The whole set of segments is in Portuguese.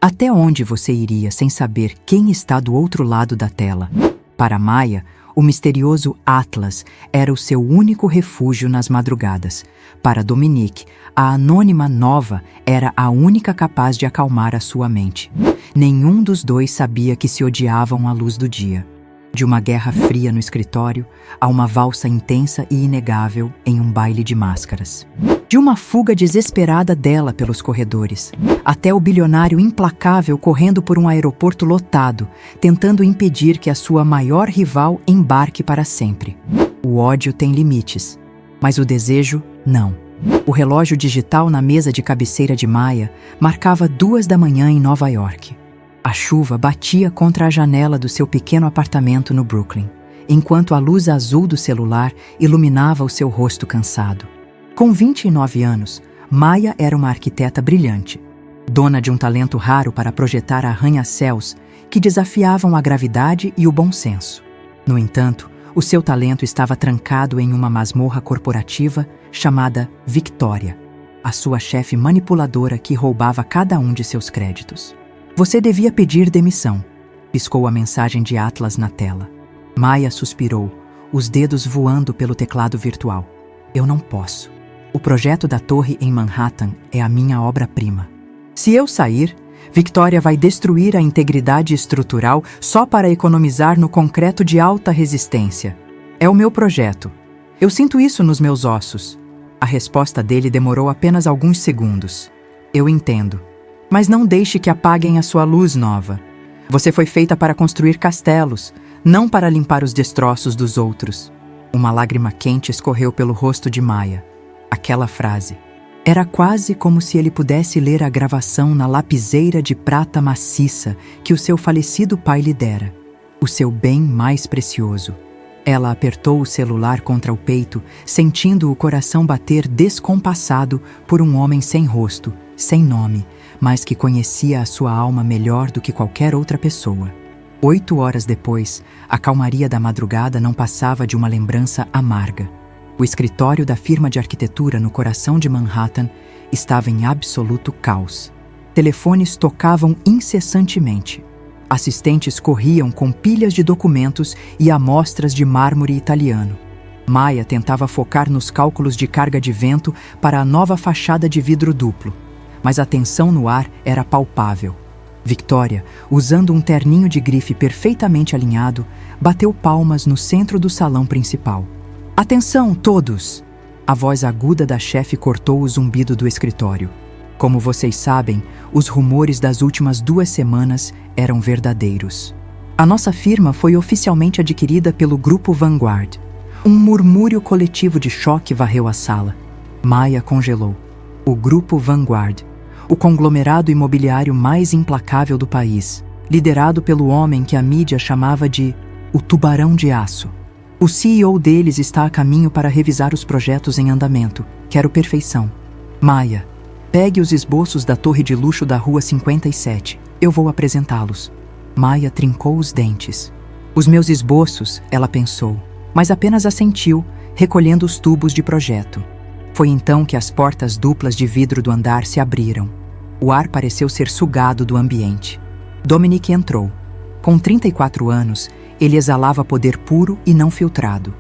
Até onde você iria sem saber quem está do outro lado da tela? Para Maya, o misterioso Atlas era o seu único refúgio nas madrugadas. Para Dominique, a anônima Nova era a única capaz de acalmar a sua mente. Nenhum dos dois sabia que se odiavam à luz do dia. De uma guerra fria no escritório a uma valsa intensa e inegável em um baile de máscaras. De uma fuga desesperada dela pelos corredores, até o bilionário implacável correndo por um aeroporto lotado, tentando impedir que a sua maior rival embarque para sempre. O ódio tem limites, mas o desejo não. O relógio digital na mesa de cabeceira de Maya marcava 2 da manhã em Nova York. A chuva batia contra a janela do seu pequeno apartamento no Brooklyn, enquanto a luz azul do celular iluminava o seu rosto cansado. Com 29 anos, Maya era uma arquiteta brilhante, dona de um talento raro para projetar arranha-céus que desafiavam a gravidade e o bom senso. No entanto, o seu talento estava trancado em uma masmorra corporativa chamada Victoria, a sua chefe manipuladora que roubava cada um de seus créditos. Você devia pedir demissão, piscou a mensagem de Atlas na tela. Maya suspirou, os dedos voando pelo teclado virtual. Eu não posso. O projeto da torre em Manhattan é a minha obra-prima. Se eu sair, Victoria vai destruir a integridade estrutural só para economizar no concreto de alta resistência. É o meu projeto. Eu sinto isso nos meus ossos. A resposta dele demorou apenas alguns segundos. Eu entendo. Mas não deixe que apaguem a sua luz, Nova. Você foi feita para construir castelos, não para limpar os destroços dos outros. Uma lágrima quente escorreu pelo rosto de Maya. Aquela frase. Era quase como se ele pudesse ler a gravação na lapiseira de prata maciça que o seu falecido pai lhe dera. O seu bem mais precioso. Ela apertou o celular contra o peito, sentindo o coração bater descompassado por um homem sem rosto, sem nome, mas que conhecia a sua alma melhor do que qualquer outra pessoa. 8 horas depois, a calmaria da madrugada não passava de uma lembrança amarga. O escritório da firma de arquitetura no coração de Manhattan estava em absoluto caos. Telefones tocavam incessantemente. Assistentes corriam com pilhas de documentos e amostras de mármore italiano. Maya tentava focar nos cálculos de carga de vento para a nova fachada de vidro duplo, mas a tensão no ar era palpável. Victoria, usando um terninho de grife perfeitamente alinhado, bateu palmas no centro do salão principal. Atenção, todos! A voz aguda da chefe cortou o zumbido do escritório. Como vocês sabem, os rumores das últimas 2 semanas eram verdadeiros. A nossa firma foi oficialmente adquirida pelo Grupo Vanguard. Um murmúrio coletivo de choque varreu a sala. Maya congelou. O Grupo Vanguard, o conglomerado imobiliário mais implacável do país, liderado pelo homem que a mídia chamava de o Tubarão de Aço. O CEO deles está a caminho para revisar os projetos em andamento. Quero perfeição. Maya, pegue os esboços da torre de luxo da Rua 57. Eu vou apresentá-los. Maya trincou os dentes. Os meus esboços, ela pensou, mas apenas assentiu, recolhendo os tubos de projeto. Foi então que as portas duplas de vidro do andar se abriram. O ar pareceu ser sugado do ambiente. Dominique entrou. Com 34 anos, ele exalava poder puro e não filtrado.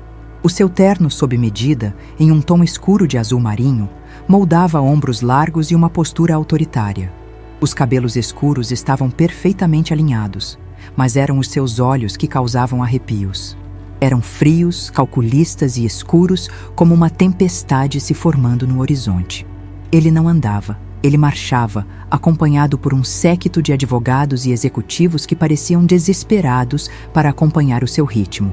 O seu terno sob medida, em um tom escuro de azul marinho, moldava ombros largos e uma postura autoritária. Os cabelos escuros estavam perfeitamente alinhados, mas eram os seus olhos que causavam arrepios. Eram frios, calculistas e escuros como uma tempestade se formando no horizonte. Ele não andava, ele marchava, acompanhado por um séquito de advogados e executivos que pareciam desesperados para acompanhar o seu ritmo.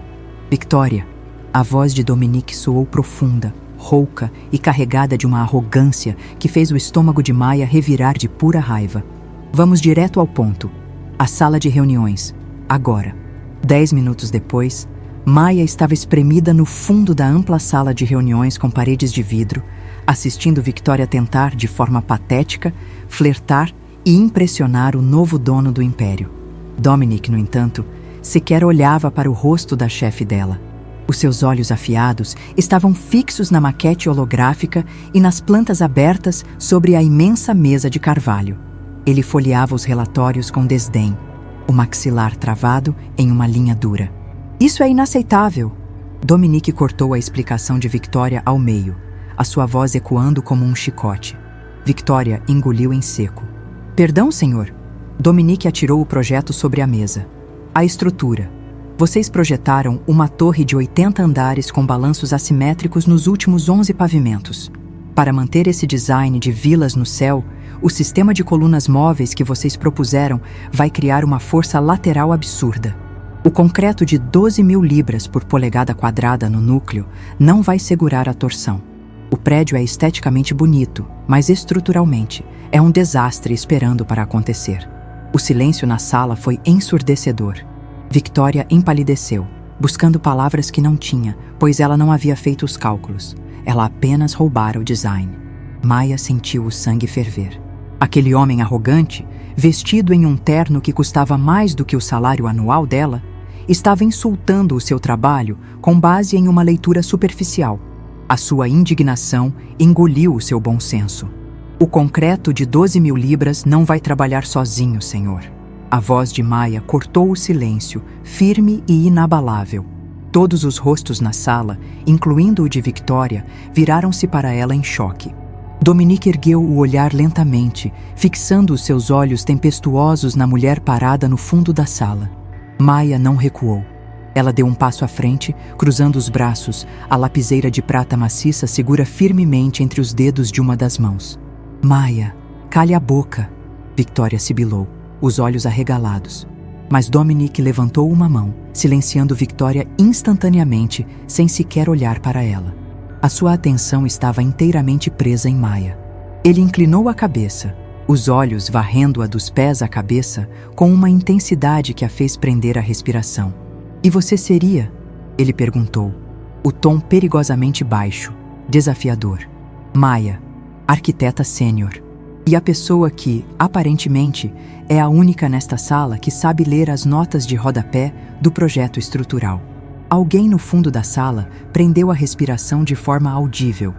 Victoria, a voz de Dominique soou profunda, rouca e carregada de uma arrogância que fez o estômago de Maya revirar de pura raiva. Vamos direto ao ponto. A sala de reuniões. Agora. 10 minutos depois, Maya estava espremida no fundo da ampla sala de reuniões com paredes de vidro, assistindo Victoria tentar, de forma patética, flertar e impressionar o novo dono do império. Dominique, no entanto, sequer olhava para o rosto da chefe dela. Os seus olhos afiados estavam fixos na maquete holográfica e nas plantas abertas sobre a imensa mesa de carvalho. Ele folheava os relatórios com desdém, o maxilar travado em uma linha dura. Isso é inaceitável! Dominique cortou a explicação de Victoria ao meio, a sua voz ecoando como um chicote. Victoria engoliu em seco. Perdão, senhor. Dominique atirou o projeto sobre a mesa. A estrutura. Vocês projetaram uma torre de 80 andares com balanços assimétricos nos últimos 11 pavimentos. Para manter esse design de vilas no céu, o sistema de colunas móveis que vocês propuseram vai criar uma força lateral absurda. O concreto de 12.000 libras por polegada quadrada no núcleo não vai segurar a torção. O prédio é esteticamente bonito, mas estruturalmente é um desastre esperando para acontecer. O silêncio na sala foi ensurdecedor. Victoria empalideceu, buscando palavras que não tinha, pois ela não havia feito os cálculos. Ela apenas roubara o design. Maya sentiu o sangue ferver. Aquele homem arrogante, vestido em um terno que custava mais do que o salário anual dela, estava insultando o seu trabalho com base em uma leitura superficial. A sua indignação engoliu o seu bom senso. O concreto de 12.000 libras não vai trabalhar sozinho, senhor. A voz de Maya cortou o silêncio, firme e inabalável. Todos os rostos na sala, incluindo o de Victoria, viraram-se para ela em choque. Dominique ergueu o olhar lentamente, fixando os seus olhos tempestuosos na mulher parada no fundo da sala. Maya não recuou. Ela deu um passo à frente, cruzando os braços. A lapiseira de prata maciça segura firmemente entre os dedos de uma das mãos. Maya, cale a boca, Victoria sibilou, os olhos arregalados. Mas Dominique levantou uma mão, silenciando Victoria instantaneamente, sem sequer olhar para ela. A sua atenção estava inteiramente presa em Maya. Ele inclinou a cabeça, os olhos varrendo-a dos pés à cabeça com uma intensidade que a fez prender a respiração. E você seria? Ele perguntou, o tom perigosamente baixo, desafiador. Maya, arquiteta sênior. E a pessoa que, aparentemente, é a única nesta sala que sabe ler as notas de rodapé do projeto estrutural. Alguém no fundo da sala prendeu a respiração de forma audível.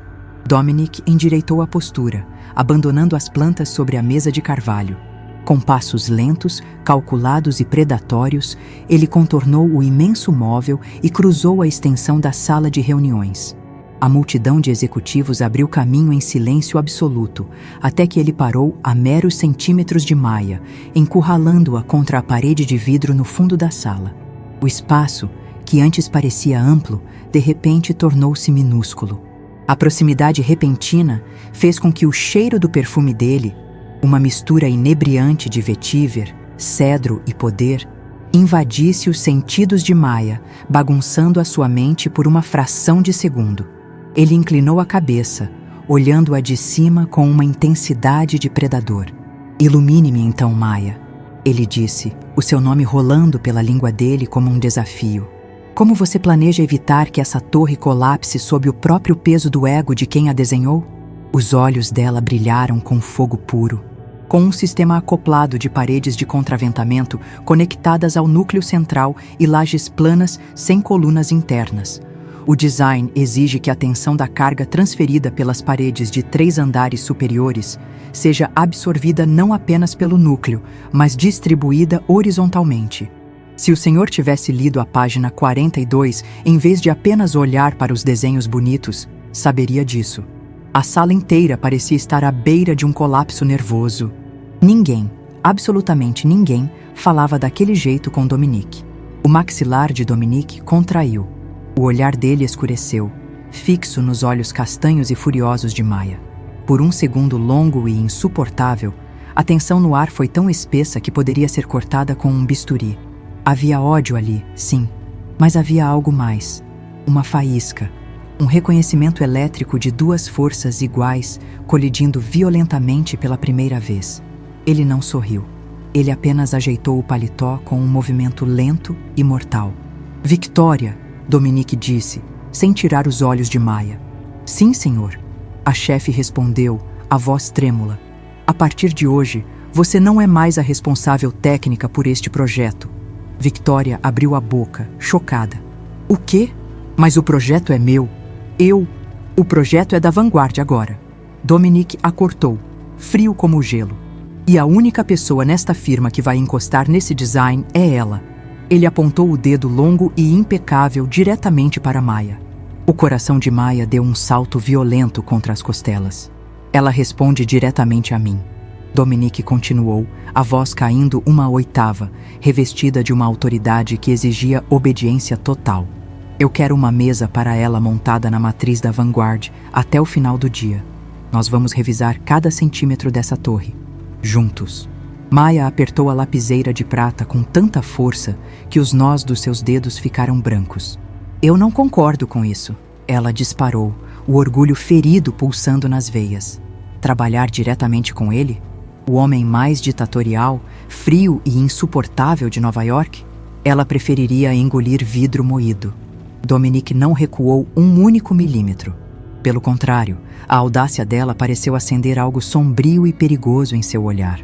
Dominique endireitou a postura, abandonando as plantas sobre a mesa de carvalho. Com passos lentos, calculados e predatórios, ele contornou o imenso móvel e cruzou a extensão da sala de reuniões. A multidão de executivos abriu caminho em silêncio absoluto, até que ele parou a meros centímetros de Maya, encurralando-a contra a parede de vidro no fundo da sala. O espaço, que antes parecia amplo, de repente tornou-se minúsculo. A proximidade repentina fez com que o cheiro do perfume dele, uma mistura inebriante de vetiver, cedro e poder, invadisse os sentidos de Maya, bagunçando a sua mente por uma fração de segundo. Ele inclinou a cabeça, olhando-a de cima com uma intensidade de predador. Ilumine-me então, Maya, ele disse, o seu nome rolando pela língua dele como um desafio. Como você planeja evitar que essa torre colapse sob o próprio peso do ego de quem a desenhou? Os olhos dela brilharam com fogo puro. Com um sistema acoplado de paredes de contraventamento conectadas ao núcleo central e lajes planas sem colunas internas. O design exige que a tensão da carga transferida pelas paredes de 3 andares superiores seja absorvida não apenas pelo núcleo, mas distribuída horizontalmente. Se o senhor tivesse lido a página 42, em vez de apenas olhar para os desenhos bonitos, saberia disso. A sala inteira parecia estar à beira de um colapso nervoso. Ninguém, absolutamente ninguém, falava daquele jeito com Dominique. O maxilar de Dominique contraiu. O olhar dele escureceu, fixo nos olhos castanhos e furiosos de Maya. Por um segundo longo e insuportável, a tensão no ar foi tão espessa que poderia ser cortada com um bisturi. Havia ódio ali, sim, mas havia algo mais. Uma faísca, um reconhecimento elétrico de 2 forças iguais colidindo violentamente pela primeira vez. Ele não sorriu. Ele apenas ajeitou o paletó com um movimento lento e mortal. Victoria! Dominique disse, sem tirar os olhos de Maya. Sim, senhor. A chefe respondeu, a voz trêmula. A partir de hoje, você não é mais a responsável técnica por este projeto. Victoria abriu a boca, chocada. O quê? Mas o projeto é meu. O projeto é da Vanguard agora. Dominique a cortou, frio como o gelo. E a única pessoa nesta firma que vai encostar nesse design é ela. Ele apontou o dedo longo e impecável diretamente para Maya. O coração de Maya deu um salto violento contra as costelas. Ela responde diretamente a mim. Dominique continuou, a voz caindo uma oitava, revestida de uma autoridade que exigia obediência total. Eu quero uma mesa para ela montada na matriz da Vanguard até o final do dia. Nós vamos revisar cada centímetro dessa torre. Juntos. Maya apertou a lapiseira de prata com tanta força que os nós dos seus dedos ficaram brancos. Eu não concordo com isso. Ela disparou, o orgulho ferido pulsando nas veias. Trabalhar diretamente com ele? O homem mais ditatorial, frio e insuportável de Nova York? Ela preferiria engolir vidro moído. Dominique não recuou um único milímetro. Pelo contrário, a audácia dela pareceu acender algo sombrio e perigoso em seu olhar.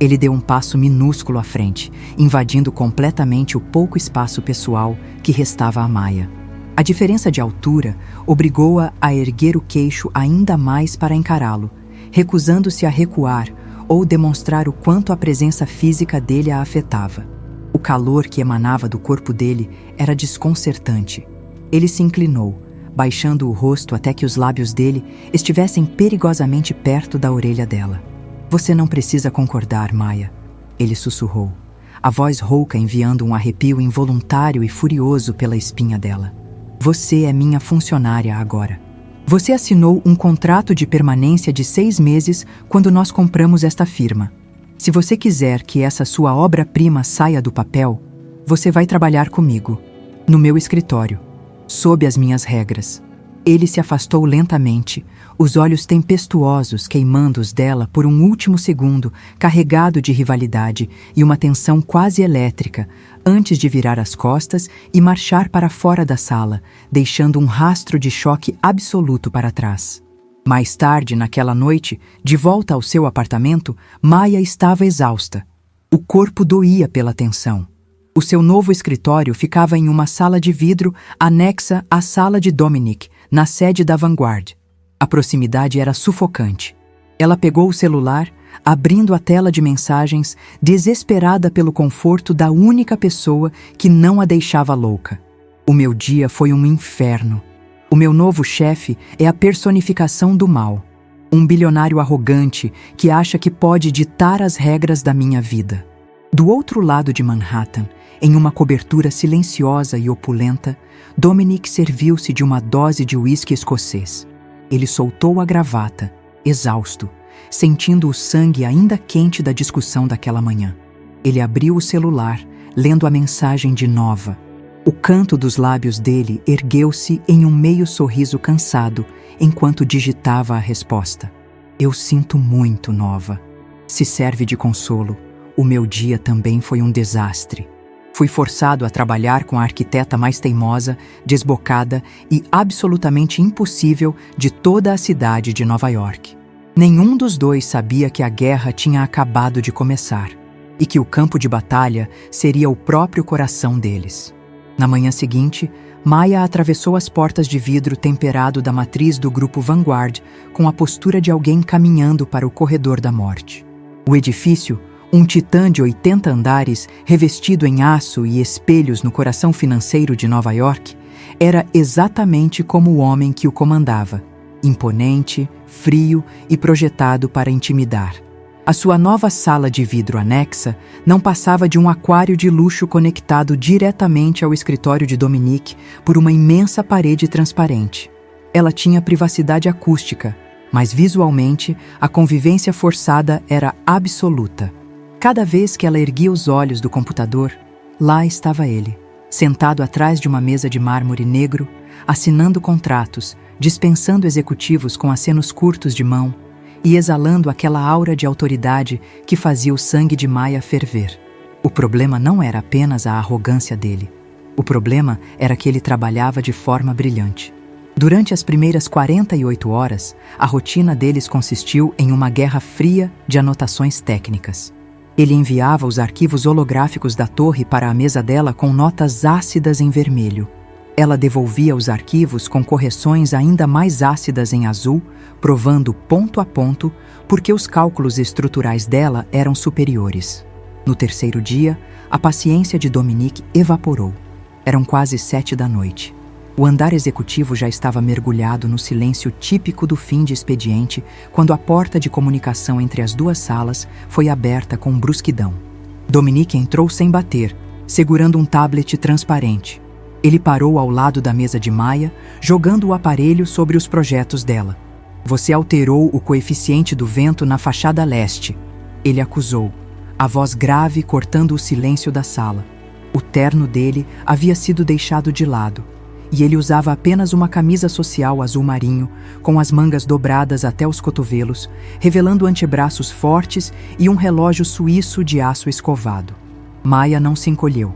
Ele deu um passo minúsculo à frente, invadindo completamente o pouco espaço pessoal que restava a Maya. A diferença de altura obrigou-a a erguer o queixo ainda mais para encará-lo, recusando-se a recuar ou demonstrar o quanto a presença física dele a afetava. O calor que emanava do corpo dele era desconcertante. Ele se inclinou, baixando o rosto até que os lábios dele estivessem perigosamente perto da orelha dela. Você não precisa concordar, Maya, ele sussurrou, a voz rouca enviando um arrepio involuntário e furioso pela espinha dela. Você é minha funcionária agora. Você assinou um contrato de permanência de 6 meses quando nós compramos esta firma. Se você quiser que essa sua obra-prima saia do papel, você vai trabalhar comigo, no meu escritório, sob as minhas regras. Ele se afastou lentamente, os olhos tempestuosos queimando os dela por um último segundo, carregado de rivalidade e uma tensão quase elétrica, antes de virar as costas e marchar para fora da sala, deixando um rastro de choque absoluto para trás. Mais tarde, naquela noite, de volta ao seu apartamento, Maya estava exausta. O corpo doía pela tensão. O seu novo escritório ficava em uma sala de vidro anexa à sala de Dominique, na sede da Vanguard. A proximidade era sufocante. Ela pegou o celular, abrindo a tela de mensagens, desesperada pelo conforto da única pessoa que não a deixava louca. O meu dia foi um inferno. O meu novo chefe é a personificação do mal. Um bilionário arrogante que acha que pode ditar as regras da minha vida. Do outro lado de Manhattan, em uma cobertura silenciosa e opulenta, Dominique serviu-se de uma dose de uísque escocês. Ele soltou a gravata, exausto, sentindo o sangue ainda quente da discussão daquela manhã. Ele abriu o celular, lendo a mensagem de Nova. O canto dos lábios dele ergueu-se em um meio sorriso cansado, enquanto digitava a resposta. Eu sinto muito, Nova. Se serve de consolo, o meu dia também foi um desastre. Fui forçado a trabalhar com a arquiteta mais teimosa, desbocada e absolutamente impossível de toda a cidade de Nova York. Nenhum dos dois sabia que a guerra tinha acabado de começar e que o campo de batalha seria o próprio coração deles. Na manhã seguinte, Maya atravessou as portas de vidro temperado da matriz do grupo Vanguard com a postura de alguém caminhando para o corredor da morte. O edifício, um titã de 80 andares, revestido em aço e espelhos no coração financeiro de Nova York, era exatamente como o homem que o comandava, imponente, frio e projetado para intimidar. A sua nova sala de vidro anexa não passava de um aquário de luxo conectado diretamente ao escritório de Dominique por uma imensa parede transparente. Ela tinha privacidade acústica, mas visualmente a convivência forçada era absoluta. Cada vez que ela erguia os olhos do computador, lá estava ele, sentado atrás de uma mesa de mármore negro, assinando contratos, dispensando executivos com acenos curtos de mão e exalando aquela aura de autoridade que fazia o sangue de Maya ferver. O problema não era apenas a arrogância dele. O problema era que ele trabalhava de forma brilhante. Durante as primeiras 48 horas, a rotina deles consistiu em uma guerra fria de anotações técnicas. Ele enviava os arquivos holográficos da torre para a mesa dela com notas ácidas em vermelho. Ela devolvia os arquivos com correções ainda mais ácidas em azul, provando ponto a ponto porque os cálculos estruturais dela eram superiores. No terceiro dia, a paciência de Dominique evaporou. Eram quase 7 da noite. O andar executivo já estava mergulhado no silêncio típico do fim de expediente quando a porta de comunicação entre as duas salas foi aberta com brusquidão. Dominique entrou sem bater, segurando um tablet transparente. Ele parou ao lado da mesa de Maya, jogando o aparelho sobre os projetos dela. Você alterou o coeficiente do vento na fachada leste, ele acusou, a voz grave cortando o silêncio da sala. O terno dele havia sido deixado de lado, e ele usava apenas uma camisa social azul marinho, com as mangas dobradas até os cotovelos, revelando antebraços fortes e um relógio suíço de aço escovado. Maya não se encolheu.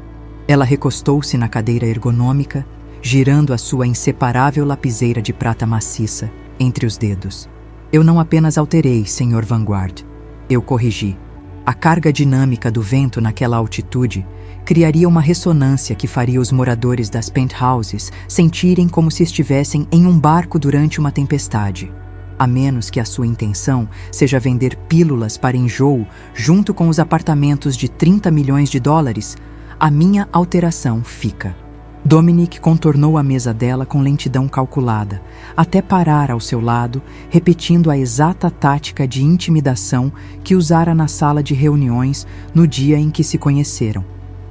Ela recostou-se na cadeira ergonômica, girando a sua inseparável lapiseira de prata maciça entre os dedos. Eu não apenas alterei, Sr. Vanguard. Eu corrigi. A carga dinâmica do vento naquela altitude criaria uma ressonância que faria os moradores das penthouses sentirem como se estivessem em um barco durante uma tempestade. A menos que a sua intenção seja vender pílulas para enjoo junto com os apartamentos de 30 milhões de dólares, a minha alteração fica. Dominique contornou a mesa dela com lentidão calculada, até parar ao seu lado, repetindo a exata tática de intimidação que usara na sala de reuniões no dia em que se conheceram.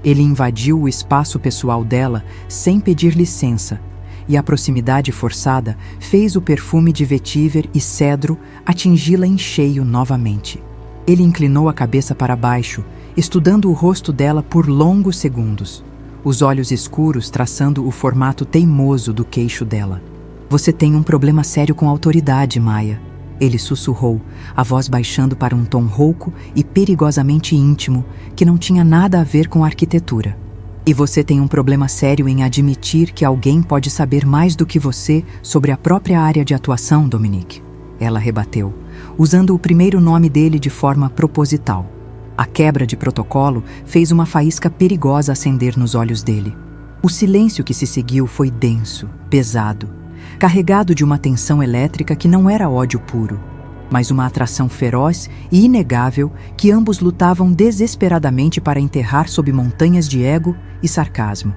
Ele invadiu o espaço pessoal dela sem pedir licença, e a proximidade forçada fez o perfume de vetiver e cedro atingi-la em cheio novamente. Ele inclinou a cabeça para baixo, estudando o rosto dela por longos segundos, os olhos escuros traçando o formato teimoso do queixo dela. Você tem um problema sério com a autoridade, Maya. Ele sussurrou, a voz baixando para um tom rouco e perigosamente íntimo que não tinha nada a ver com a arquitetura. E você tem um problema sério em admitir que alguém pode saber mais do que você sobre a própria área de atuação, Dominique. Ela rebateu, usando o primeiro nome dele de forma proposital. A quebra de protocolo fez uma faísca perigosa acender nos olhos dele. O silêncio que se seguiu foi denso, pesado, carregado de uma tensão elétrica que não era ódio puro, mas uma atração feroz e inegável que ambos lutavam desesperadamente para enterrar sob montanhas de ego e sarcasmo.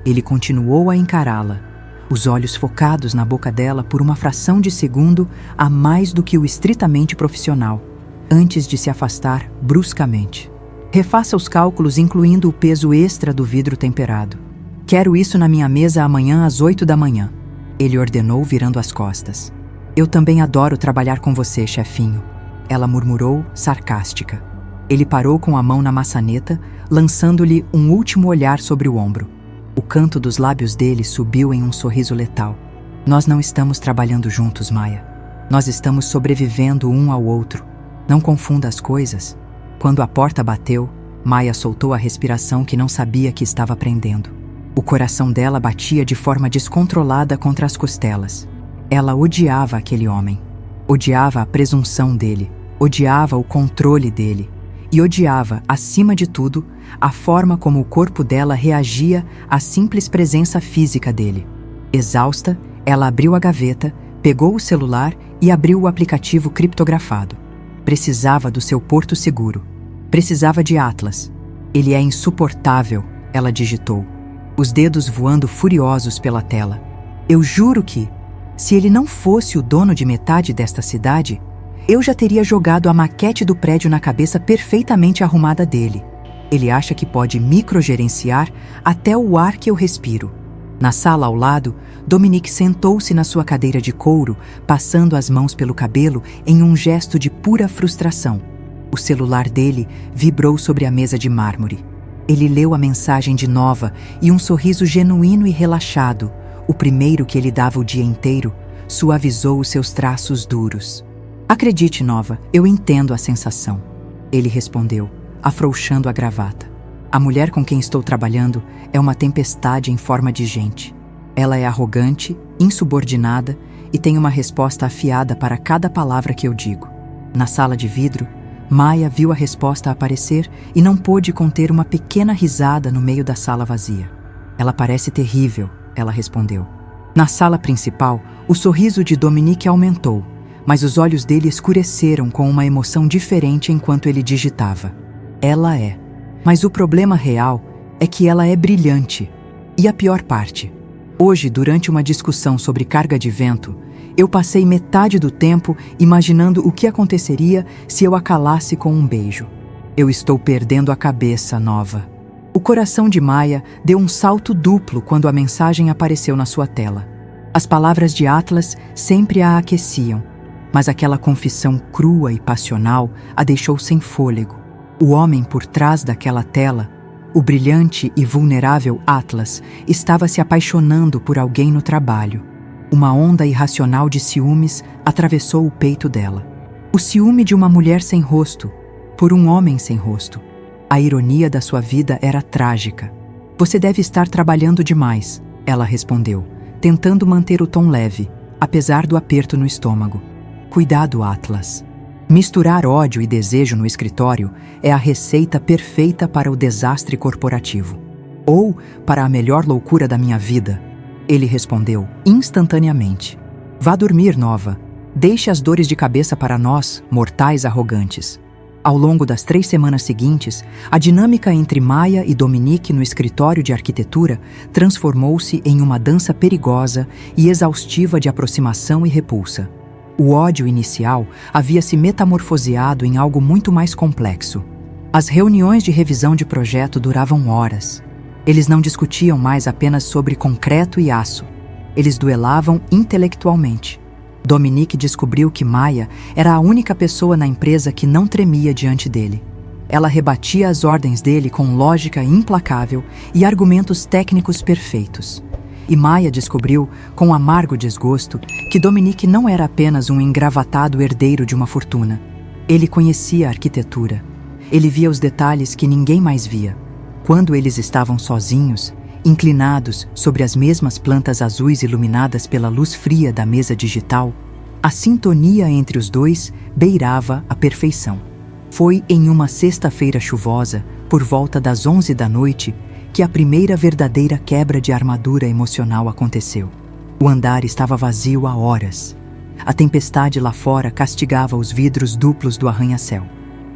Ele continuou a encará-la, os olhos focados na boca dela por uma fração de segundo a mais do que o estritamente profissional, antes de se afastar bruscamente. Refaça os cálculos incluindo o peso extra do vidro temperado. Quero isso na minha mesa amanhã às 8 da manhã. Ele ordenou virando as costas. Eu também adoro trabalhar com você, chefinho. Ela murmurou, sarcástica. Ele parou com a mão na maçaneta, lançando-lhe um último olhar sobre o ombro. O canto dos lábios dele subiu em um sorriso letal. Nós não estamos trabalhando juntos, Maya. Nós estamos sobrevivendo um ao outro. Não confunda as coisas. Quando a porta bateu, Maya soltou a respiração que não sabia que estava prendendo. O coração dela batia de forma descontrolada contra as costelas. Ela odiava aquele homem. Odiava a presunção dele. Odiava o controle dele. E odiava, acima de tudo, a forma como o corpo dela reagia à simples presença física dele. Exausta, ela abriu a gaveta, pegou o celular e abriu o aplicativo criptografado. Precisava do seu porto seguro. Precisava de Atlas. Ele é insuportável, ela digitou, os dedos voando furiosos pela tela. Eu juro que, se ele não fosse o dono de metade desta cidade, eu já teria jogado a maquete do prédio na cabeça perfeitamente arrumada dele. Ele acha que pode microgerenciar até o ar que eu respiro. Na sala ao lado, Dominique sentou-se na sua cadeira de couro, passando as mãos pelo cabelo em um gesto de pura frustração. O celular dele vibrou sobre a mesa de mármore. Ele leu a mensagem de Nova e um sorriso genuíno e relaxado, o primeiro que ele dava o dia inteiro, suavizou os seus traços duros. Acredite, Nova, eu entendo a sensação. Ele respondeu, afrouxando a gravata. A mulher com quem estou trabalhando é uma tempestade em forma de gente. Ela é arrogante, insubordinada e tem uma resposta afiada para cada palavra que eu digo. Na sala de vidro, Maya viu a resposta aparecer e não pôde conter uma pequena risada no meio da sala vazia. Ela parece terrível, ela respondeu. Na sala principal, o sorriso de Dominique aumentou, mas os olhos dele escureceram com uma emoção diferente enquanto ele digitava. Ela é. Mas o problema real é que ela é brilhante. E a pior parte. Hoje, durante uma discussão sobre carga de vento, eu passei metade do tempo imaginando o que aconteceria se eu a calasse com um beijo. Eu estou perdendo a cabeça, Nova. O coração de Maya deu um salto duplo quando a mensagem apareceu na sua tela. As palavras de Atlas sempre a aqueciam, mas aquela confissão crua e passional a deixou sem fôlego. O homem por trás daquela tela, o brilhante e vulnerável Atlas, estava se apaixonando por alguém no trabalho. Uma onda irracional de ciúmes atravessou o peito dela. O ciúme de uma mulher sem rosto, por um homem sem rosto. A ironia da sua vida era trágica. Você deve estar trabalhando demais, ela respondeu, tentando manter o tom leve, apesar do aperto no estômago. Cuidado, Atlas. Misturar ódio e desejo no escritório é a receita perfeita para o desastre corporativo. Ou para a melhor loucura da minha vida, ele respondeu instantaneamente. Vá dormir, Nova. Deixe as dores de cabeça para nós, mortais arrogantes. Ao longo das 3 semanas seguintes, a dinâmica entre Maya e Dominique no escritório de arquitetura transformou-se em uma dança perigosa e exaustiva de aproximação e repulsa. O ódio inicial havia se metamorfoseado em algo muito mais complexo. As reuniões de revisão de projeto duravam horas. Eles não discutiam mais apenas sobre concreto e aço. Eles duelavam intelectualmente. Dominique descobriu que Maya era a única pessoa na empresa que não tremia diante dele. Ela rebatia as ordens dele com lógica implacável e argumentos técnicos perfeitos. E Maya descobriu, com amargo desgosto, que Dominique não era apenas um engravatado herdeiro de uma fortuna. Ele conhecia a arquitetura. Ele via os detalhes que ninguém mais via. Quando eles estavam sozinhos, inclinados sobre as mesmas plantas azuis iluminadas pela luz fria da mesa digital, a sintonia entre os dois beirava a perfeição. Foi em uma sexta-feira chuvosa, por volta das 11 da noite, que a primeira verdadeira quebra de armadura emocional aconteceu. O andar estava vazio há horas. A tempestade lá fora castigava os vidros duplos do arranha-céu.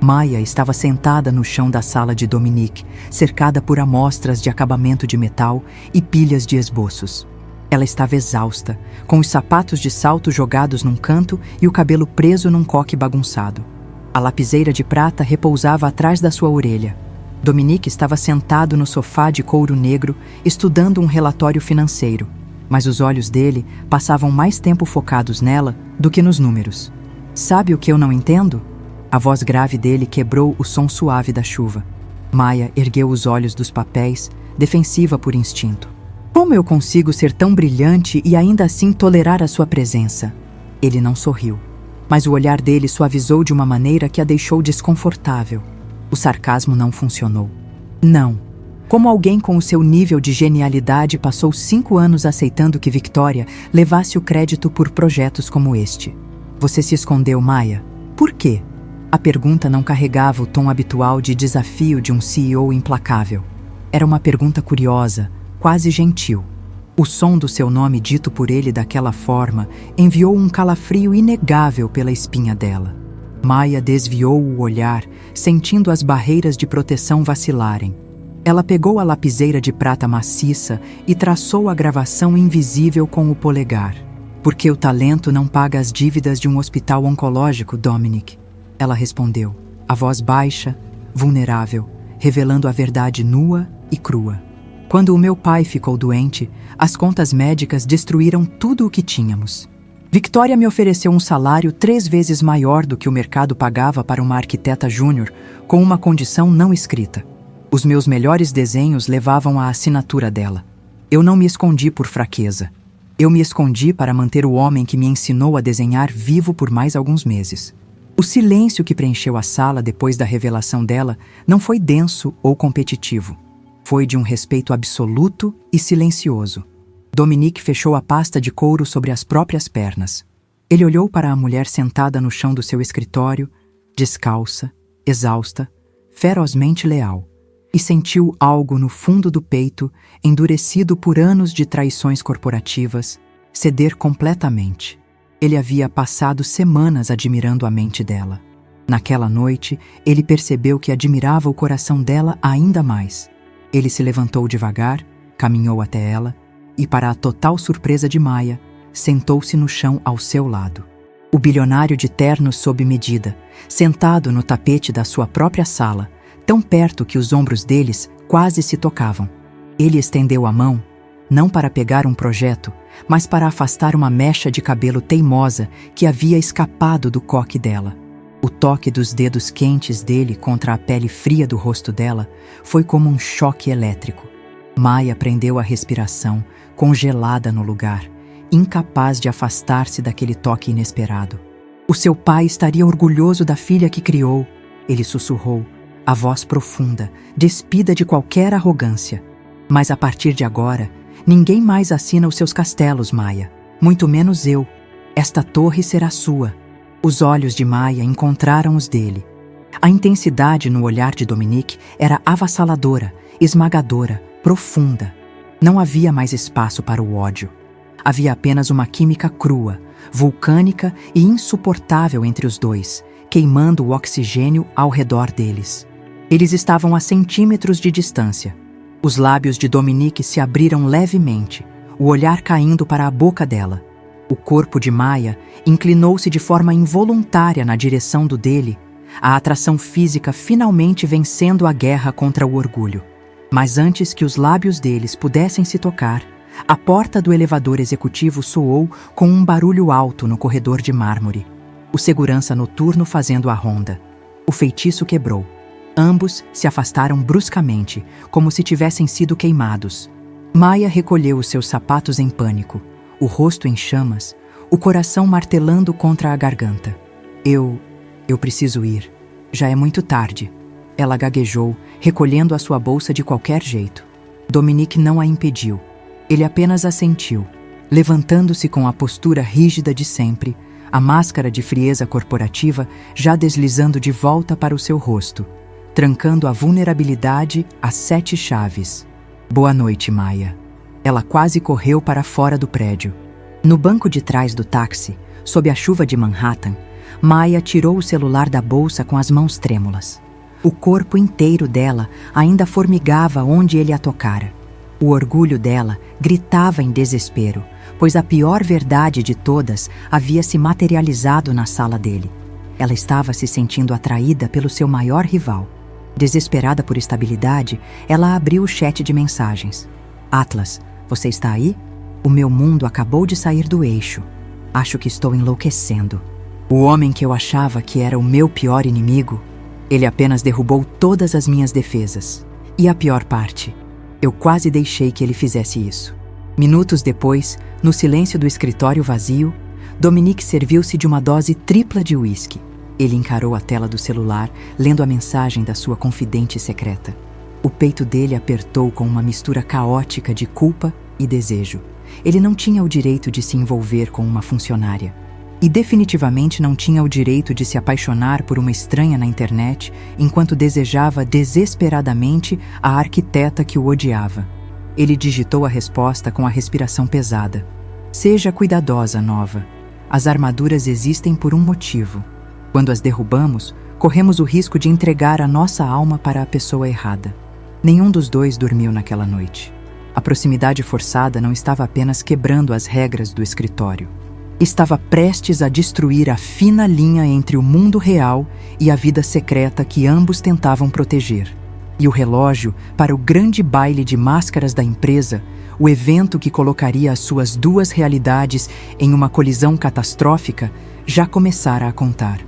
Maya estava sentada no chão da sala de Dominique, cercada por amostras de acabamento de metal e pilhas de esboços. Ela estava exausta, com os sapatos de salto jogados num canto e o cabelo preso num coque bagunçado. A lapiseira de prata repousava atrás da sua orelha. Dominique estava sentado no sofá de couro negro, estudando um relatório financeiro, mas os olhos dele passavam mais tempo focados nela do que nos números. Sabe o que eu não entendo? A voz grave dele quebrou o som suave da chuva. Maya ergueu os olhos dos papéis, defensiva por instinto. Como eu consigo ser tão brilhante e ainda assim tolerar a sua presença? Ele não sorriu, mas o olhar dele suavizou de uma maneira que a deixou desconfortável. O sarcasmo não funcionou. Não. Como alguém com o seu nível de genialidade passou 5 anos aceitando que Victoria levasse o crédito por projetos como este? Você se escondeu, Maya? Por quê? A pergunta não carregava o tom habitual de desafio de um CEO implacável. Era uma pergunta curiosa, quase gentil. O som do seu nome dito por ele daquela forma enviou um calafrio inegável pela espinha dela. Maya desviou o olhar, sentindo as barreiras de proteção vacilarem. Ela pegou a lapiseira de prata maciça e traçou a gravação invisível com o polegar. Porque o talento não paga as dívidas de um hospital oncológico, Dominique. Ela respondeu, a voz baixa, vulnerável, revelando a verdade nua e crua. Quando o meu pai ficou doente, as contas médicas destruíram tudo o que tínhamos. Victoria me ofereceu um salário 3 vezes maior do que o mercado pagava para uma arquiteta júnior, com uma condição não escrita. Os meus melhores desenhos levavam a assinatura dela. Eu não me escondi por fraqueza. Eu me escondi para manter o homem que me ensinou a desenhar vivo por mais alguns meses. O silêncio que preencheu a sala depois da revelação dela não foi denso ou competitivo. Foi de um respeito absoluto e silencioso. Dominique fechou a pasta de couro sobre as próprias pernas. Ele olhou para a mulher sentada no chão do seu escritório, descalça, exausta, ferozmente leal. e sentiu algo no fundo do peito, endurecido por anos de traições corporativas, ceder completamente. Ele havia passado semanas admirando a mente dela. Naquela noite, ele percebeu que admirava o coração dela ainda mais. Ele se levantou devagar, caminhou até ela e, para a total surpresa de Maya, sentou-se no chão ao seu lado. O bilionário de terno sob medida, sentado no tapete da sua própria sala, tão perto que os ombros deles quase se tocavam. Ele estendeu a mão, não para pegar um projeto, mas para afastar uma mecha de cabelo teimosa que havia escapado do coque dela. O toque dos dedos quentes dele contra a pele fria do rosto dela foi como um choque elétrico. Maya prendeu a respiração, congelada no lugar, incapaz de afastar-se daquele toque inesperado. O seu pai estaria orgulhoso da filha que criou, ele sussurrou, a voz profunda, despida de qualquer arrogância. Mas a partir de agora, ninguém mais assina os seus castelos, Maya. Muito menos eu. Esta torre será sua. Os olhos de Maya encontraram os dele. A intensidade no olhar de Dominique era avassaladora, esmagadora, profunda. Não havia mais espaço para o ódio. Havia apenas uma química crua, vulcânica e insuportável entre os dois, queimando o oxigênio ao redor deles. Eles estavam a centímetros de distância. Os lábios de Dominique se abriram levemente, o olhar caindo para a boca dela. O corpo de Maya inclinou-se de forma involuntária na direção do dele, a atração física finalmente vencendo a guerra contra o orgulho. Mas antes que os lábios deles pudessem se tocar, a porta do elevador executivo soou com um barulho alto no corredor de mármore. O segurança noturno fazendo a ronda. O feitiço quebrou. Ambos se afastaram bruscamente, como se tivessem sido queimados. Maya recolheu os seus sapatos em pânico, o rosto em chamas, o coração martelando contra a garganta. Eu preciso ir. Já é muito tarde. Ela gaguejou, recolhendo a sua bolsa de qualquer jeito. Dominique não a impediu. Ele apenas assentiu, levantando-se com a postura rígida de sempre, a máscara de frieza corporativa já deslizando de volta para o seu rosto, trancando a vulnerabilidade às 7 chaves. Boa noite, Maya. Ela quase correu para fora do prédio. No banco de trás do táxi, sob a chuva de Manhattan, Maya tirou o celular da bolsa com as mãos trêmulas. O corpo inteiro dela ainda formigava onde ele a tocara. O orgulho dela gritava em desespero, pois a pior verdade de todas havia se materializado na sala dele. Ela estava se sentindo atraída pelo seu maior rival. Desesperada por estabilidade, ela abriu o chat de mensagens. Atlas, você está aí? O meu mundo acabou de sair do eixo. Acho que estou enlouquecendo. O homem que eu achava que era o meu pior inimigo, ele apenas derrubou todas as minhas defesas. E a pior parte, eu quase deixei que ele fizesse isso. Minutos depois, no silêncio do escritório vazio, Dominique serviu-se de uma dose tripla de uísque. Ele encarou a tela do celular, lendo a mensagem da sua confidente secreta. O peito dele apertou com uma mistura caótica de culpa e desejo. Ele não tinha o direito de se envolver com uma funcionária. E definitivamente não tinha o direito de se apaixonar por uma estranha na internet enquanto desejava desesperadamente a arquiteta que o odiava. Ele digitou a resposta com a respiração pesada. Seja cuidadosa, nova. As armaduras existem por um motivo. Quando as derrubamos, corremos o risco de entregar a nossa alma para a pessoa errada. Nenhum dos dois dormiu naquela noite. A proximidade forçada não estava apenas quebrando as regras do escritório. Estava prestes a destruir a fina linha entre o mundo real e a vida secreta que ambos tentavam proteger. E o relógio para o grande baile de máscaras da empresa, o evento que colocaria as suas duas realidades em uma colisão catastrófica, já começara a contar.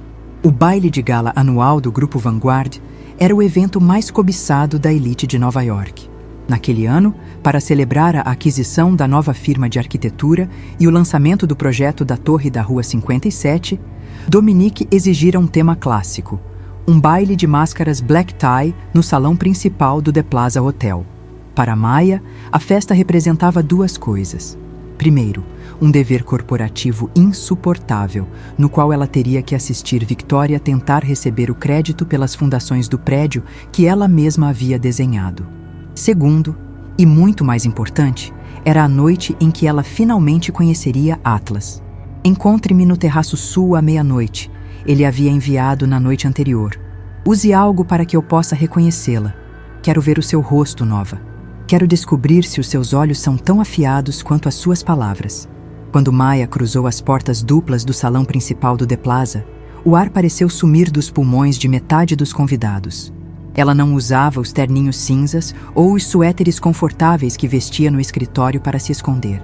O baile de gala anual do Grupo Vanguard era o evento mais cobiçado da elite de Nova York. Naquele ano, para celebrar a aquisição da nova firma de arquitetura e o lançamento do projeto da Torre da Rua 57, Dominique exigira um tema clássico, um baile de máscaras black tie no salão principal do The Plaza Hotel. Para Maya, a festa representava duas coisas. Primeiro, um dever corporativo insuportável, no qual ela teria que assistir Victoria tentar receber o crédito pelas fundações do prédio que ela mesma havia desenhado. Segundo, e muito mais importante, era a noite em que ela finalmente conheceria Atlas. Encontre-me no terraço sul à meia-noite. Ele havia enviado na noite anterior. Use algo para que eu possa reconhecê-la. Quero ver o seu rosto, Nova. Quero descobrir se os seus olhos são tão afiados quanto as suas palavras. Quando Maya cruzou as portas duplas do salão principal do The Plaza, o ar pareceu sumir dos pulmões de metade dos convidados. Ela não usava os terninhos cinzas ou os suéteres confortáveis que vestia no escritório para se esconder.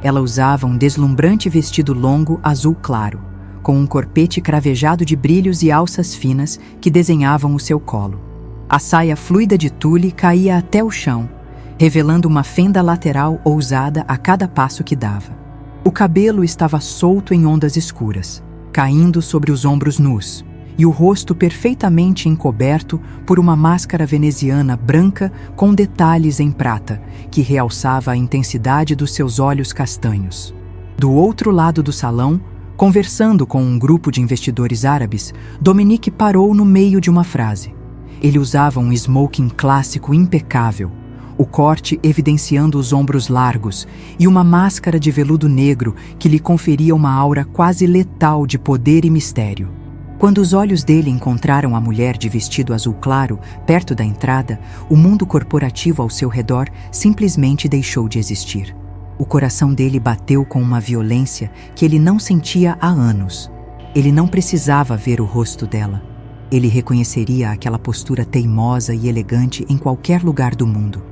Ela usava um deslumbrante vestido longo azul claro, com um corpete cravejado de brilhos e alças finas que desenhavam o seu colo. A saia fluida de tule caía até o chão, revelando uma fenda lateral ousada a cada passo que dava. O cabelo estava solto em ondas escuras, caindo sobre os ombros nus, e o rosto perfeitamente encoberto por uma máscara veneziana branca com detalhes em prata, que realçava a intensidade dos seus olhos castanhos. Do outro lado do salão, conversando com um grupo de investidores árabes, Dominique parou no meio de uma frase. Ele usava um smoking clássico impecável, o corte evidenciando os ombros largos e uma máscara de veludo negro que lhe conferia uma aura quase letal de poder e mistério. Quando os olhos dele encontraram a mulher de vestido azul claro, perto da entrada, o mundo corporativo ao seu redor simplesmente deixou de existir. O coração dele bateu com uma violência que ele não sentia há anos. Ele não precisava ver o rosto dela. Ele reconheceria aquela postura teimosa e elegante em qualquer lugar do mundo.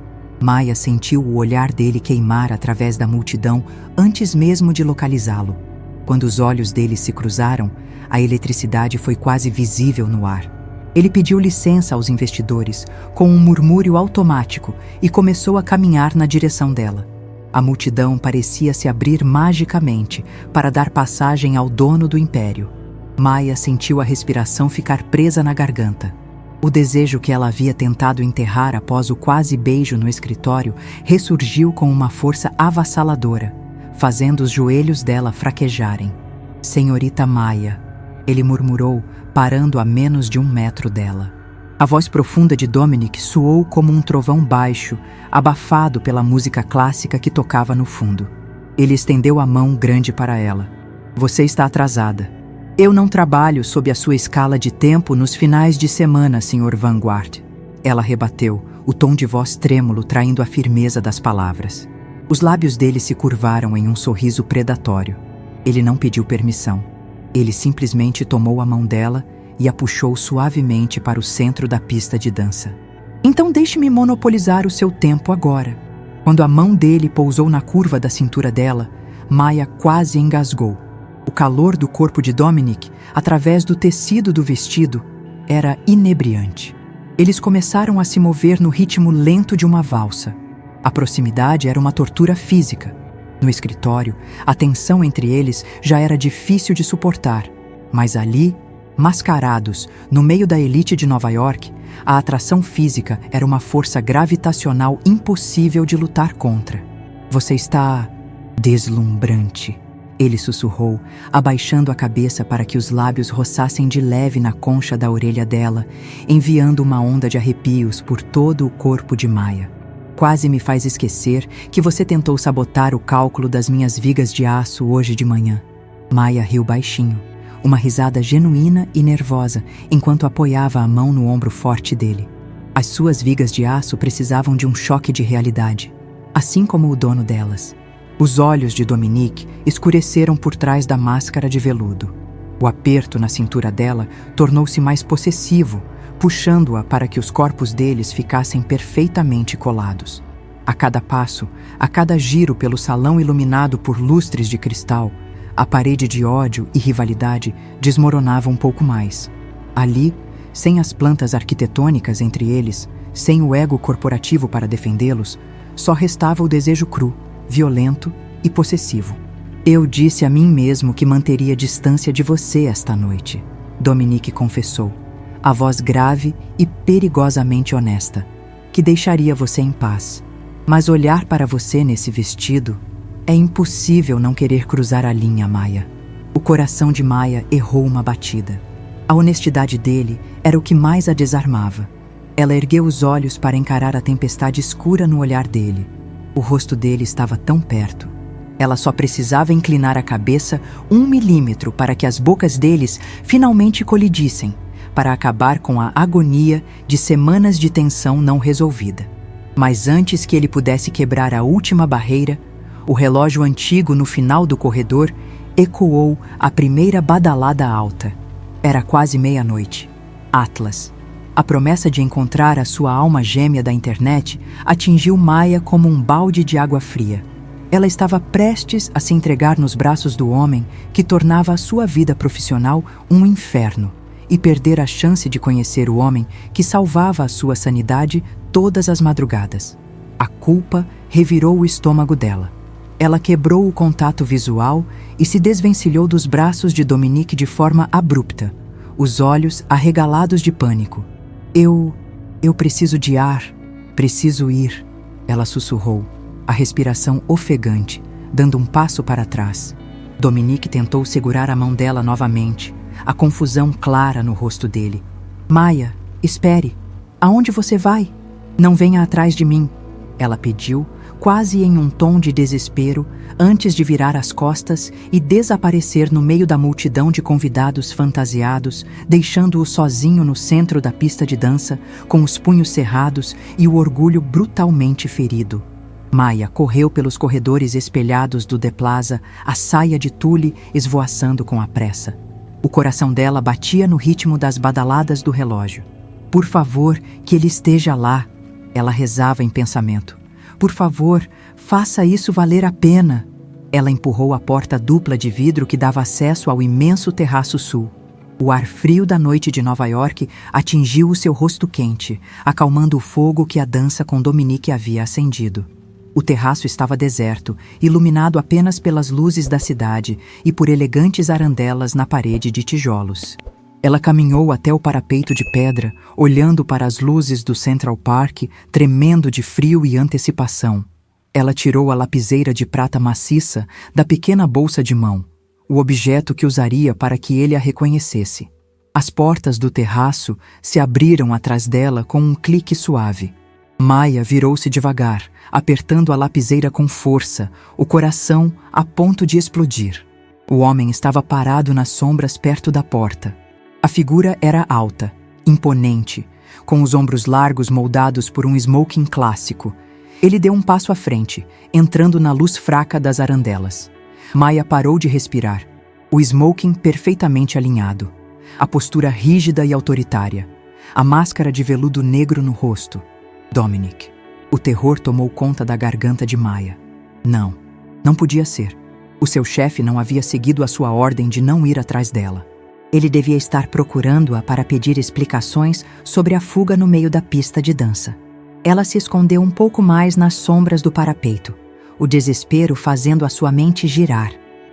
Maya sentiu o olhar dele queimar através da multidão antes mesmo de localizá-lo. Quando os olhos dele se cruzaram, a eletricidade foi quase visível no ar. Ele pediu licença aos investidores, com um murmúrio automático, e começou a caminhar na direção dela. A multidão parecia se abrir magicamente para dar passagem ao dono do império. Maya sentiu a respiração ficar presa na garganta. O desejo que ela havia tentado enterrar após o quase beijo no escritório ressurgiu com uma força avassaladora, fazendo os joelhos dela fraquejarem. Senhorita Maya, ele murmurou, parando a menos de 1 metro dela. A voz profunda de Dominique soou como um trovão baixo, abafado pela música clássica que tocava no fundo. Ele estendeu a mão grande para ela. Você está atrasada. Eu não trabalho sob a sua escala de tempo nos finais de semana, Sr. Vanguard. Ela rebateu, o tom de voz trêmulo traindo a firmeza das palavras. Os lábios dele se curvaram em um sorriso predatório. Ele não pediu permissão. Ele simplesmente tomou a mão dela e a puxou suavemente para o centro da pista de dança. Então deixe-me monopolizar o seu tempo agora. Quando a mão dele pousou na curva da cintura dela, Maya quase engasgou. O calor do corpo de Dominique, através do tecido do vestido, era inebriante. Eles começaram a se mover no ritmo lento de uma valsa. A proximidade era uma tortura física. No escritório, a tensão entre eles já era difícil de suportar, mas ali, mascarados, no meio da elite de Nova York, a atração física era uma força gravitacional impossível de lutar contra. Você está deslumbrante, ele sussurrou, abaixando a cabeça para que os lábios roçassem de leve na concha da orelha dela, enviando uma onda de arrepios por todo o corpo de Maya. Quase me faz esquecer que você tentou sabotar o cálculo das minhas vigas de aço hoje de manhã. Maya riu baixinho, uma risada genuína e nervosa, enquanto apoiava a mão no ombro forte dele. As suas vigas de aço precisavam de um choque de realidade, assim como o dono delas. Os olhos de Dominique escureceram por trás da máscara de veludo. O aperto na cintura dela tornou-se mais possessivo, puxando-a para que os corpos deles ficassem perfeitamente colados. A cada passo, a cada giro pelo salão iluminado por lustres de cristal, a parede de ódio e rivalidade desmoronava um pouco mais. Ali, sem as plantas arquitetônicas entre eles, sem o ego corporativo para defendê-los, só restava o desejo cru, violento e possessivo. Eu disse a mim mesmo que manteria distância de você esta noite, Dominique confessou, a voz grave e perigosamente honesta, que deixaria você em paz. Mas olhar para você nesse vestido, É impossível não querer cruzar a linha, Maya. O coração de Maya errou uma batida. A honestidade dele era o que mais a desarmava. Ela ergueu os olhos para encarar a tempestade escura no olhar dele. O rosto dele estava tão perto. Ela só precisava inclinar a cabeça 1 milímetro para que as bocas deles finalmente colidissem, para acabar com a agonia de semanas de tensão não resolvida. Mas antes que ele pudesse quebrar a última barreira, o relógio antigo no final do corredor ecoou a primeira badalada alta. Era quase meia-noite. Atlas. A promessa de encontrar a sua alma gêmea da internet atingiu Maya como um balde de água fria. Ela estava prestes a se entregar nos braços do homem que tornava a sua vida profissional um inferno e perder a chance de conhecer o homem que salvava a sua sanidade todas as madrugadas. A culpa revirou o estômago dela. Ela quebrou o contato visual e se desvencilhou dos braços de Dominique de forma abrupta, os olhos arregalados de pânico. Eu preciso de ar, preciso ir, ela sussurrou, a respiração ofegante, dando um passo para trás. Dominique tentou segurar a mão dela novamente, a confusão clara no rosto dele. Maya, espere. Aonde você vai? Não venha atrás de mim, ela pediu, quase em um tom de desespero, antes de virar as costas e desaparecer no meio da multidão de convidados fantasiados, deixando-o sozinho no centro da pista de dança, com os punhos cerrados e o orgulho brutalmente ferido. Maya correu pelos corredores espelhados do The Plaza, a saia de tule esvoaçando com a pressa. O coração dela batia no ritmo das badaladas do relógio. Por favor, que ele esteja lá, ela rezava em pensamento. Por favor, faça isso valer a pena. Ela empurrou a porta dupla de vidro que dava acesso ao imenso terraço sul. O ar frio da noite de Nova York atingiu o seu rosto quente, acalmando o fogo que a dança com Dominique havia acendido. O terraço estava deserto, iluminado apenas pelas luzes da cidade e por elegantes arandelas na parede de tijolos. Ela caminhou até o parapeito de pedra, olhando para as luzes do Central Park, tremendo de frio e antecipação. Ela tirou a lapiseira de prata maciça da pequena bolsa de mão, o objeto que usaria para que ele a reconhecesse. As portas do terraço se abriram atrás dela com um clique suave. Maya virou-se devagar, apertando a lapiseira com força, o coração a ponto de explodir. O homem estava parado nas sombras perto da porta. A figura era alta, imponente, com os ombros largos moldados por um smoking clássico. Ele deu um passo à frente, entrando na luz fraca das arandelas. Maya parou de respirar, o smoking perfeitamente alinhado, a postura rígida e autoritária, a máscara de veludo negro no rosto. Dominique. O terror tomou conta da garganta de Maya. Não podia ser. O seu chefe não havia seguido a sua ordem de não ir atrás dela. Ele devia estar procurando-a para pedir explicações sobre a fuga no meio da pista de dança. Ela se escondeu um pouco mais nas sombras do parapeito, o desespero fazendo a sua mente girar.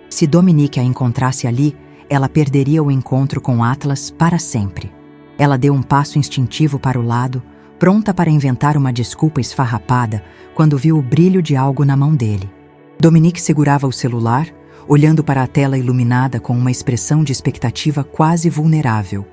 Se Dominique a encontrasse ali, ela perderia o encontro com Atlas para sempre. Ela deu um passo instintivo para o lado, pronta para inventar uma desculpa esfarrapada, quando viu o brilho de algo na mão dele. Dominique segurava o celular, olhando para a tela iluminada com uma expressão de expectativa quase vulnerável.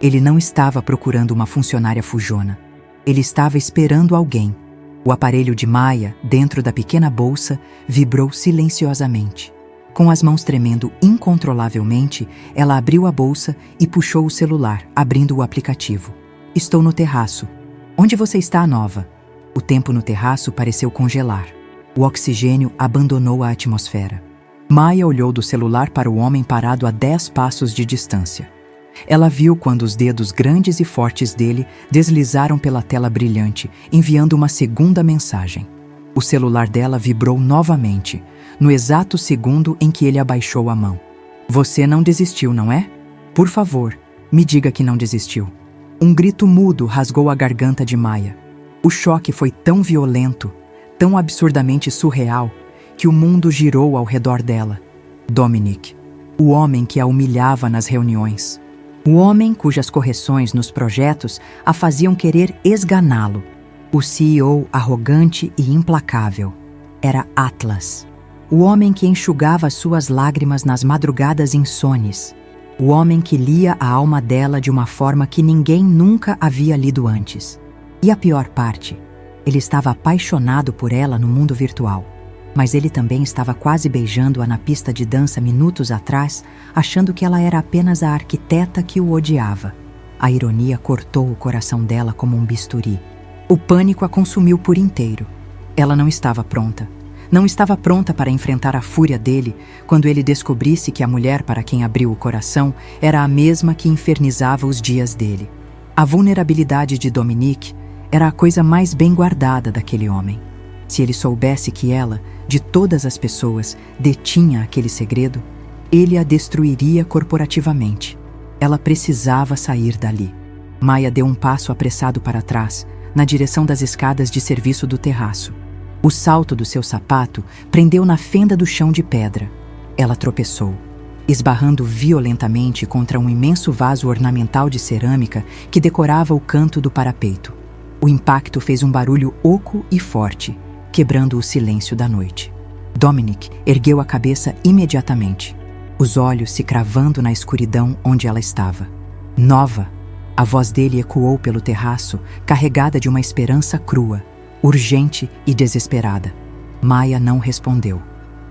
Ele não estava procurando uma funcionária fujona. Ele estava esperando alguém. O aparelho de Maya, dentro da pequena bolsa, vibrou silenciosamente. Com as mãos tremendo incontrolavelmente, ela abriu a bolsa e puxou o celular, abrindo o aplicativo. Estou no terraço. Onde você está, Nova? O tempo no terraço pareceu congelar. O oxigênio abandonou a atmosfera. Maya olhou do celular para o homem parado a 10 passos de distância. Ela viu quando os dedos grandes e fortes dele deslizaram pela tela brilhante, enviando uma segunda mensagem. O celular dela vibrou novamente, no exato segundo em que ele abaixou a mão. Você não desistiu, não é? Por favor, me diga que não desistiu. Um grito mudo rasgou a garganta de Maya. O choque foi tão violento, tão absurdamente surreal, que o mundo girou ao redor dela. Dominique, o homem que a humilhava nas reuniões. O homem cujas correções nos projetos a faziam querer esganá-lo. O CEO arrogante e implacável. Era Atlas. O homem que enxugava suas lágrimas nas madrugadas insones. O homem que lia a alma dela de uma forma que ninguém nunca havia lido antes. E a pior parte, ele estava apaixonado por ela no mundo virtual. Mas ele também estava quase beijando-a na pista de dança minutos atrás, achando que ela era apenas a arquiteta que o odiava. A ironia cortou o coração dela como um bisturi. O pânico a consumiu por inteiro. Ela não estava pronta. Não estava pronta para enfrentar a fúria dele quando ele descobrisse que a mulher para quem abriu o coração era a mesma que infernizava os dias dele. A vulnerabilidade de Dominique era a coisa mais bem guardada daquele homem. Se ele soubesse que ela, de todas as pessoas, detinha aquele segredo, ele a destruiria corporativamente. Ela precisava sair dali. Maia deu um passo apressado para trás, na direção das escadas de serviço do terraço. O salto do seu sapato prendeu na fenda do chão de pedra. Ela tropeçou, esbarrando violentamente contra um imenso vaso ornamental de cerâmica que decorava o canto do parapeito. O impacto fez um barulho oco e forte, quebrando o silêncio da noite. Dominique ergueu a cabeça imediatamente, os olhos se cravando na escuridão onde ela estava. Nova! A voz dele ecoou pelo terraço, carregada de uma esperança crua, urgente e desesperada. Maia não respondeu.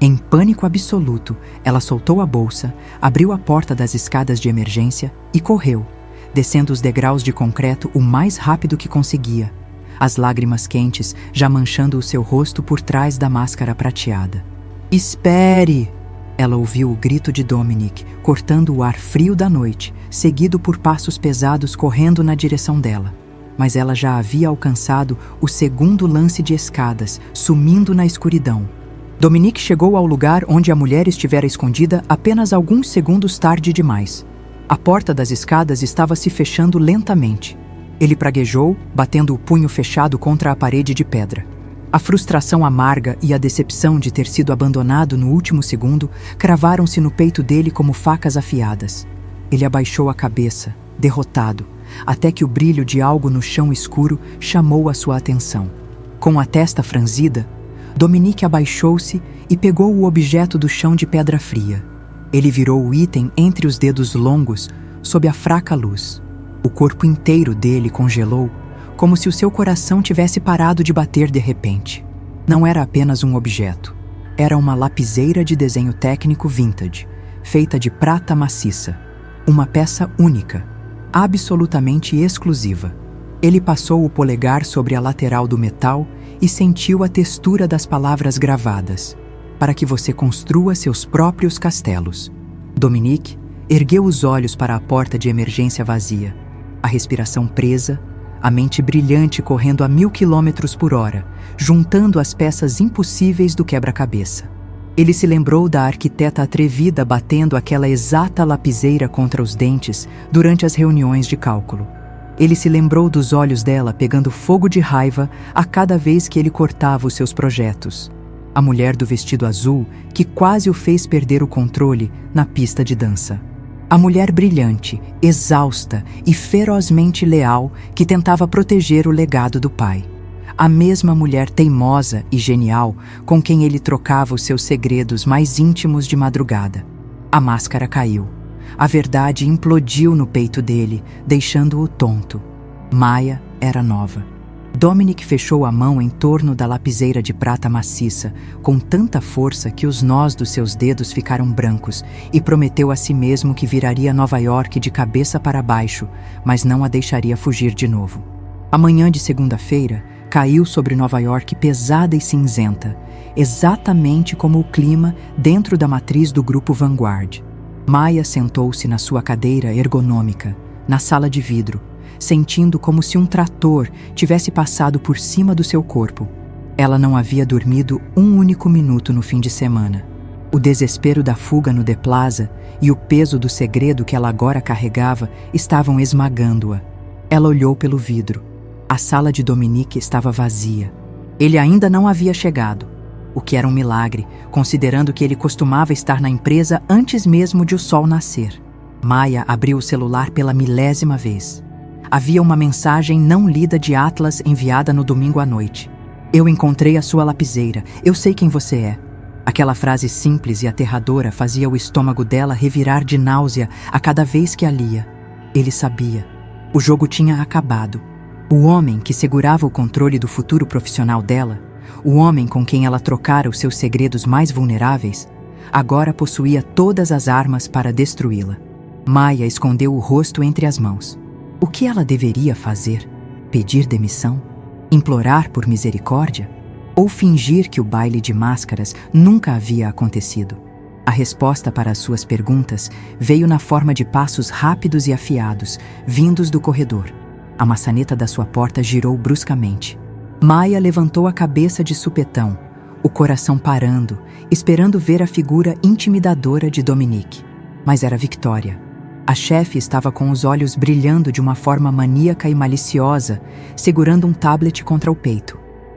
Em pânico absoluto, ela soltou a bolsa, abriu a porta das escadas de emergência e correu, descendo os degraus de concreto o mais rápido que conseguia, as lágrimas quentes já manchando o seu rosto por trás da máscara prateada. "Espere!" Ela ouviu o grito de Dominique, cortando o ar frio da noite, seguido por passos pesados correndo na direção dela. Mas ela já havia alcançado o segundo lance de escadas, sumindo na escuridão. Dominique chegou ao lugar onde a mulher estivera escondida apenas alguns segundos tarde demais. A porta das escadas estava se fechando lentamente. Ele praguejou, batendo o punho fechado contra a parede de pedra. A frustração amarga e a decepção de ter sido abandonado no último segundo cravaram-se no peito dele como facas afiadas. Ele abaixou a cabeça, derrotado, até que o brilho de algo no chão escuro chamou a sua atenção. Com a testa franzida, Dominique abaixou-se e pegou o objeto do chão de pedra fria. Ele virou o item entre os dedos longos, sob a fraca luz. O corpo inteiro dele congelou, como se o seu coração tivesse parado de bater de repente. Não era apenas um objeto. Era uma lapiseira de desenho técnico vintage, feita de prata maciça. Uma peça única, absolutamente exclusiva. Ele passou o polegar sobre a lateral do metal e sentiu a textura das palavras gravadas, para que você construa seus próprios castelos. Dominique ergueu os olhos para a porta de emergência vazia, a respiração presa, a mente brilhante correndo a 1000 km/h, juntando as peças impossíveis do quebra-cabeça. Ele se lembrou da arquiteta atrevida batendo aquela exata lapiseira contra os dentes durante as reuniões de cálculo. Ele se lembrou dos olhos dela pegando fogo de raiva a cada vez que ele cortava os seus projetos. A mulher do vestido azul que quase o fez perder o controle na pista de dança. A mulher brilhante, exausta e ferozmente leal que tentava proteger o legado do pai. A mesma mulher teimosa e genial com quem ele trocava os seus segredos mais íntimos de madrugada. A máscara caiu. A verdade implodiu no peito dele, deixando-o tonto. Maia era nova. Dominique fechou a mão em torno da lapiseira de prata maciça, com tanta força que os nós dos seus dedos ficaram brancos, e prometeu a si mesmo que viraria Nova York de cabeça para baixo, mas não a deixaria fugir de novo. A manhã de segunda-feira caiu sobre Nova York pesada e cinzenta, exatamente como o clima dentro da matriz do grupo Vanguard. Maia sentou-se na sua cadeira ergonômica, na sala de vidro, sentindo como se um trator tivesse passado por cima do seu corpo. Ela não havia dormido um único minuto no fim de semana. O desespero da fuga no The Plaza e o peso do segredo que ela agora carregava estavam esmagando-a. Ela olhou pelo vidro. A sala de Dominique estava vazia. Ele ainda não havia chegado, o que era um milagre, considerando que ele costumava estar na empresa antes mesmo de o sol nascer. Maia abriu o celular pela 1000ª vez. Havia uma mensagem não lida de Atlas enviada no domingo à noite. "Eu encontrei a sua lapiseira. Eu sei quem você é." Aquela frase simples e aterradora fazia o estômago dela revirar de náusea a cada vez que a lia. Ele sabia. O jogo tinha acabado. O homem que segurava o controle do futuro profissional dela, o homem com quem ela trocara os seus segredos mais vulneráveis, agora possuía todas as armas para destruí-la. Maya escondeu o rosto entre as mãos. O que ela deveria fazer? Pedir demissão? Implorar por misericórdia? Ou fingir que o baile de máscaras nunca havia acontecido? A resposta para as suas perguntas veio na forma de passos rápidos e afiados, vindos do corredor. A maçaneta da sua porta girou bruscamente. Maya levantou a cabeça de supetão, o coração parando, esperando ver a figura intimidadora de Dominique. Mas era Victoria. A chefe estava com os olhos brilhando de uma forma maníaca e maliciosa, segurando um tablet contra o peito.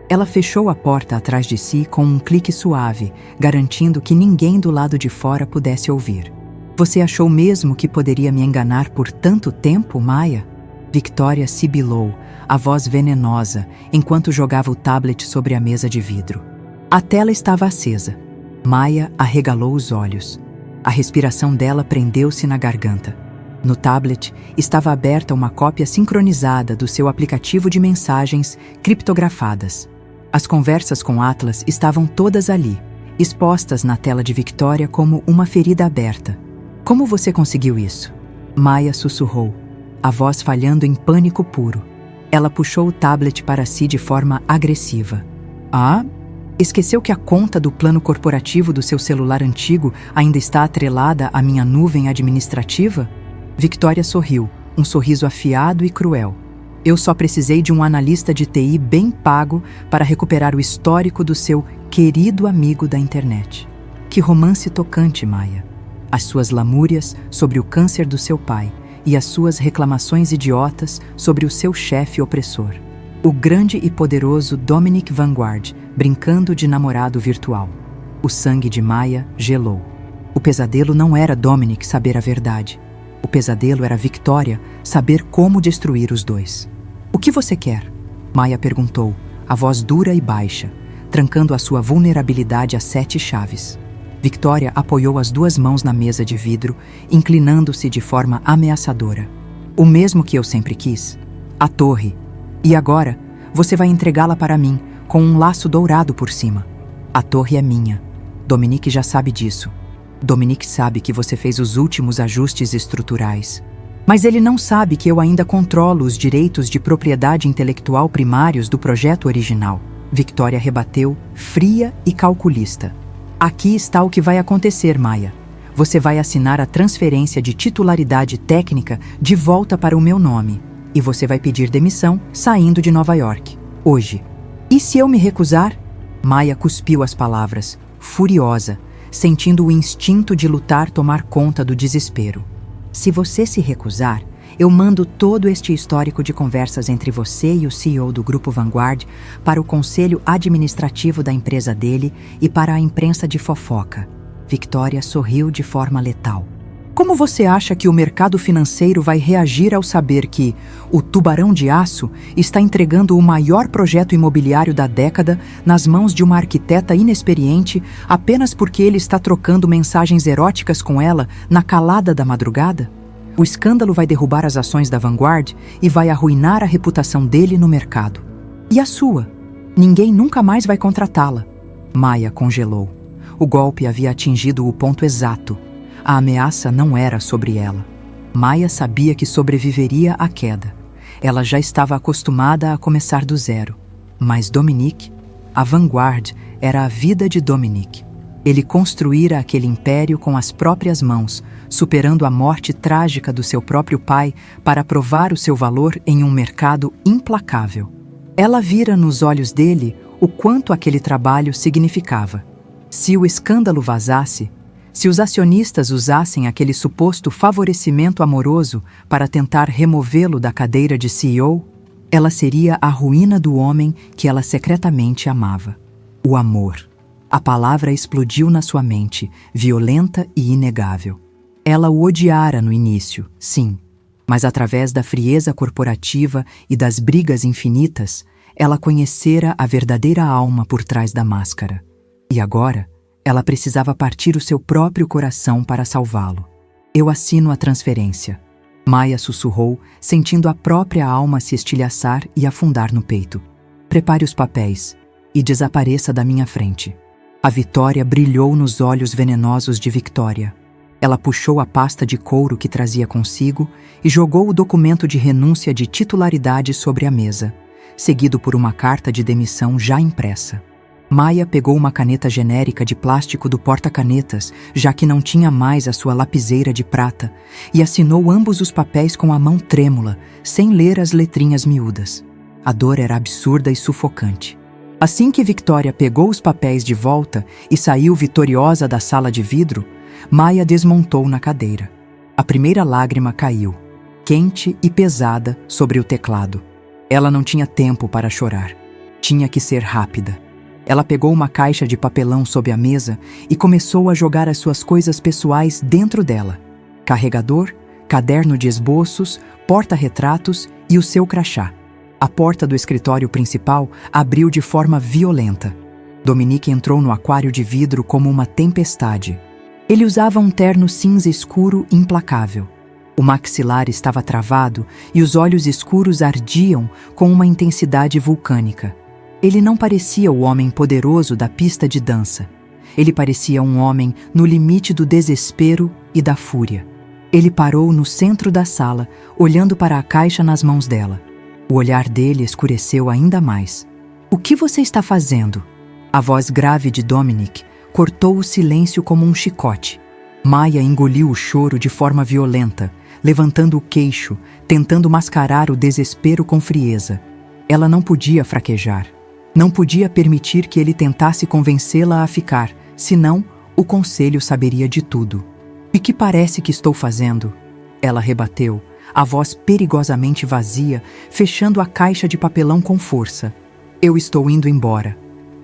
Ela fechou a porta atrás de si com um clique suave, garantindo que ninguém do lado de fora pudesse ouvir. Você achou mesmo que poderia me enganar por tanto tempo, Maya? Victoria sibilou, a voz venenosa, enquanto jogava o tablet sobre a mesa de vidro. A tela estava acesa. Maya arregalou os olhos. A respiração dela prendeu-se na garganta. No tablet estava aberta uma cópia sincronizada do seu aplicativo de mensagens criptografadas. As conversas com Atlas estavam todas ali, expostas na tela de Victoria como uma ferida aberta. Como você conseguiu isso? Maya sussurrou, a voz falhando em pânico puro. Ela puxou o tablet para si de forma agressiva. Ah? Esqueceu que a conta do plano corporativo do seu celular antigo ainda está atrelada à minha nuvem administrativa? Victoria sorriu, um sorriso afiado e cruel. Eu só precisei de um analista de TI bem pago para recuperar o histórico do seu querido amigo da internet. Que romance tocante, Maya. As suas lamúrias sobre o câncer do seu pai e as suas reclamações idiotas sobre o seu chefe opressor. O grande e poderoso Dominique Vanguard, brincando de namorado virtual. O sangue de Maya gelou. O pesadelo não era Dominique saber a verdade. O pesadelo era Victoria saber como destruir os dois. O que você quer? Maya perguntou, a voz dura e baixa, trancando a sua vulnerabilidade a 7 chaves. Victoria apoiou as 2 mãos na mesa de vidro, inclinando-se de forma ameaçadora. O mesmo que eu sempre quis. A torre. E agora, você vai entregá-la para mim, com um laço dourado por cima. A torre é minha. Dominique já sabe disso. Dominique sabe que você fez os últimos ajustes estruturais. Mas ele não sabe que eu ainda controlo os direitos de propriedade intelectual primários do projeto original. Victoria rebateu, fria e calculista. Aqui está o que vai acontecer, Maya. Você vai assinar a transferência de titularidade técnica de volta para o meu nome. E você vai pedir demissão saindo de Nova York. Hoje. E se eu me recusar? Maya cuspiu as palavras, furiosa, sentindo o instinto de lutar tomar conta do desespero. Se você se recusar, eu mando todo este histórico de conversas entre você e o CEO do Grupo Vanguard para o conselho administrativo da empresa dele e para a imprensa de fofoca. Victoria sorriu de forma letal. Como você acha que o mercado financeiro vai reagir ao saber que o Tubarão de Aço está entregando o maior projeto imobiliário da década nas mãos de uma arquiteta inexperiente apenas porque ele está trocando mensagens eróticas com ela na calada da madrugada? O escândalo vai derrubar as ações da Vanguard e vai arruinar a reputação dele no mercado. E a sua? Ninguém nunca mais vai contratá-la. Maya congelou. O golpe havia atingido o ponto exato. A ameaça não era sobre ela. Maya sabia que sobreviveria à queda. Ela já estava acostumada a começar do zero. Mas Dominique, a Vanguard, era a vida de Dominique. Ele construíra aquele império com as próprias mãos, superando a morte trágica do seu próprio pai para provar o seu valor em um mercado implacável. Ela vira nos olhos dele o quanto aquele trabalho significava. Se o escândalo vazasse, se os acionistas usassem aquele suposto favorecimento amoroso para tentar removê-lo da cadeira de CEO, ela seria a ruína do homem que ela secretamente amava. O amor. A palavra explodiu na sua mente, violenta e inegável. Ela o odiara no início, sim, mas através da frieza corporativa e das brigas infinitas, ela conhecera a verdadeira alma por trás da máscara. E agora, Ela precisava partir o seu próprio coração para salvá-lo. Eu assino a transferência. Maya sussurrou, sentindo a própria alma se estilhaçar e afundar no peito. Prepare os papéis e desapareça da minha frente. A vitória brilhou nos olhos venenosos de Victoria. Ela puxou a pasta de couro que trazia consigo e jogou o documento de renúncia de titularidade sobre a mesa, seguido por uma carta de demissão já impressa. Maya pegou uma caneta genérica de plástico do porta-canetas, já que não tinha mais a sua lapiseira de prata, e assinou ambos os papéis com a mão trêmula, sem ler as letrinhas miúdas. A dor era absurda e sufocante. Assim que Victoria pegou os papéis de volta e saiu vitoriosa da sala de vidro, Maya desmontou na cadeira. A primeira lágrima caiu, quente e pesada, sobre o teclado. Ela não tinha tempo para chorar. Tinha que ser rápida. Ela pegou uma caixa de papelão sob a mesa e começou a jogar as suas coisas pessoais dentro dela. Carregador, caderno de esboços, porta-retratos e o seu crachá. A porta do escritório principal abriu de forma violenta. Dominique entrou no aquário de vidro como uma tempestade. Ele usava um terno cinza escuro implacável. O maxilar estava travado e os olhos escuros ardiam com uma intensidade vulcânica. Ele não parecia o homem poderoso da pista de dança. Ele parecia um homem no limite do desespero e da fúria. Ele parou no centro da sala, olhando para a caixa nas mãos dela. O olhar dele escureceu ainda mais. "O que você está fazendo?" A voz grave de Dominique cortou o silêncio como um chicote. Maya engoliu o choro de forma violenta, levantando o queixo, tentando mascarar o desespero com frieza. Ela não podia fraquejar. Não podia permitir que ele tentasse convencê-la a ficar, senão o conselho saberia de tudo. "E que parece que estou fazendo?" Ela rebateu, a voz perigosamente vazia, fechando a caixa de papelão com força. "Eu estou indo embora."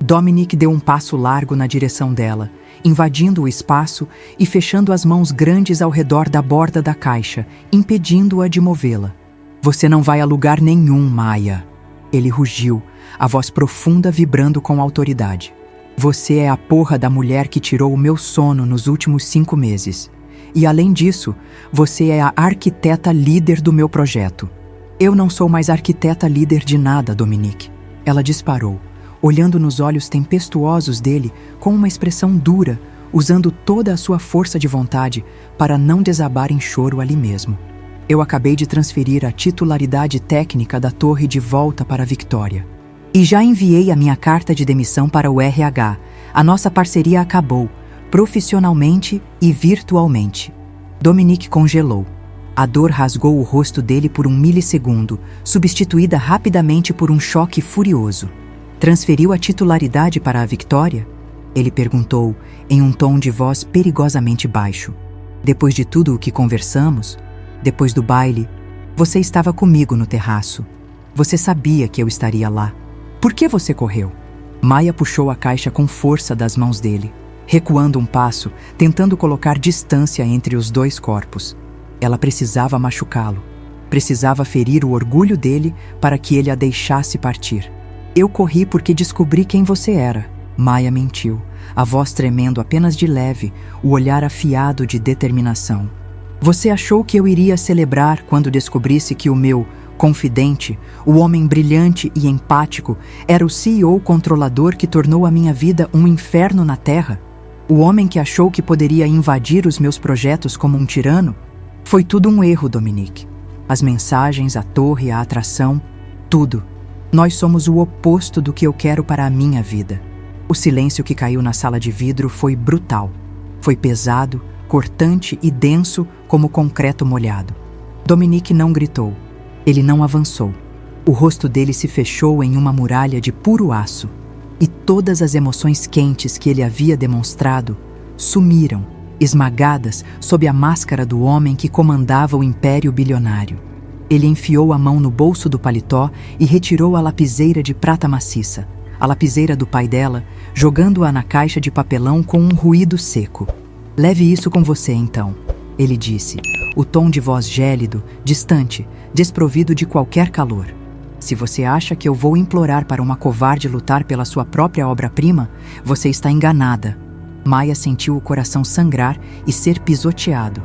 Dominique deu um passo largo na direção dela, invadindo o espaço e fechando as mãos grandes ao redor da borda da caixa, impedindo-a de movê-la. "Você não vai a lugar nenhum, Maya." Ele rugiu, a voz profunda vibrando com autoridade. "Você é a porra da mulher que tirou o meu sono nos últimos 5 meses. E além disso, você é a arquiteta líder do meu projeto." "Eu não sou mais arquiteta líder de nada, Dominique." Ela disparou, olhando nos olhos tempestuosos dele com uma expressão dura, usando toda a sua força de vontade para não desabar em choro ali mesmo. "Eu acabei de transferir a titularidade técnica da torre de volta para Victoria. E já enviei a minha carta de demissão para o RH. A nossa parceria acabou, profissionalmente e virtualmente." Dominique congelou. A dor rasgou o rosto dele por 1 milissegundo, substituída rapidamente por um choque furioso. "Transferiu a titularidade para a Victoria?" Ele perguntou, em um tom de voz perigosamente baixo. "Depois de tudo o que conversamos, depois do baile, você estava comigo no terraço. Você sabia que eu estaria lá. Por que você correu?" Maya puxou a caixa com força das mãos dele, recuando um passo, tentando colocar distância entre os dois corpos. Ela precisava machucá-lo. Precisava ferir o orgulho dele para que ele a deixasse partir. "Eu corri porque descobri quem você era." Maya mentiu, a voz tremendo apenas de leve, o olhar afiado de determinação. "Você achou que eu iria celebrar quando descobrisse que o meu confidente, o homem brilhante e empático, era o CEO controlador que tornou a minha vida um inferno na Terra? O homem que achou que poderia invadir os meus projetos como um tirano? Foi tudo um erro, Dominique. As mensagens, a torre, a atração, tudo. Nós somos o oposto do que eu quero para a minha vida." O silêncio que caiu na sala de vidro foi brutal. Foi pesado, cortante e denso como concreto molhado. Dominique não gritou. Ele não avançou. O rosto dele se fechou em uma muralha de puro aço. E todas as emoções quentes que ele havia demonstrado sumiram, esmagadas sob a máscara do homem que comandava o império bilionário. Ele enfiou a mão no bolso do paletó e retirou a lapiseira de prata maciça, a lapiseira do pai dela, jogando-a na caixa de papelão com um ruído seco. "Leve isso com você, então," ele disse, o tom de voz gélido, distante, desprovido de qualquer calor. "Se você acha que eu vou implorar para uma covarde lutar pela sua própria obra-prima, você está enganada." Maia sentiu o coração sangrar e ser pisoteado.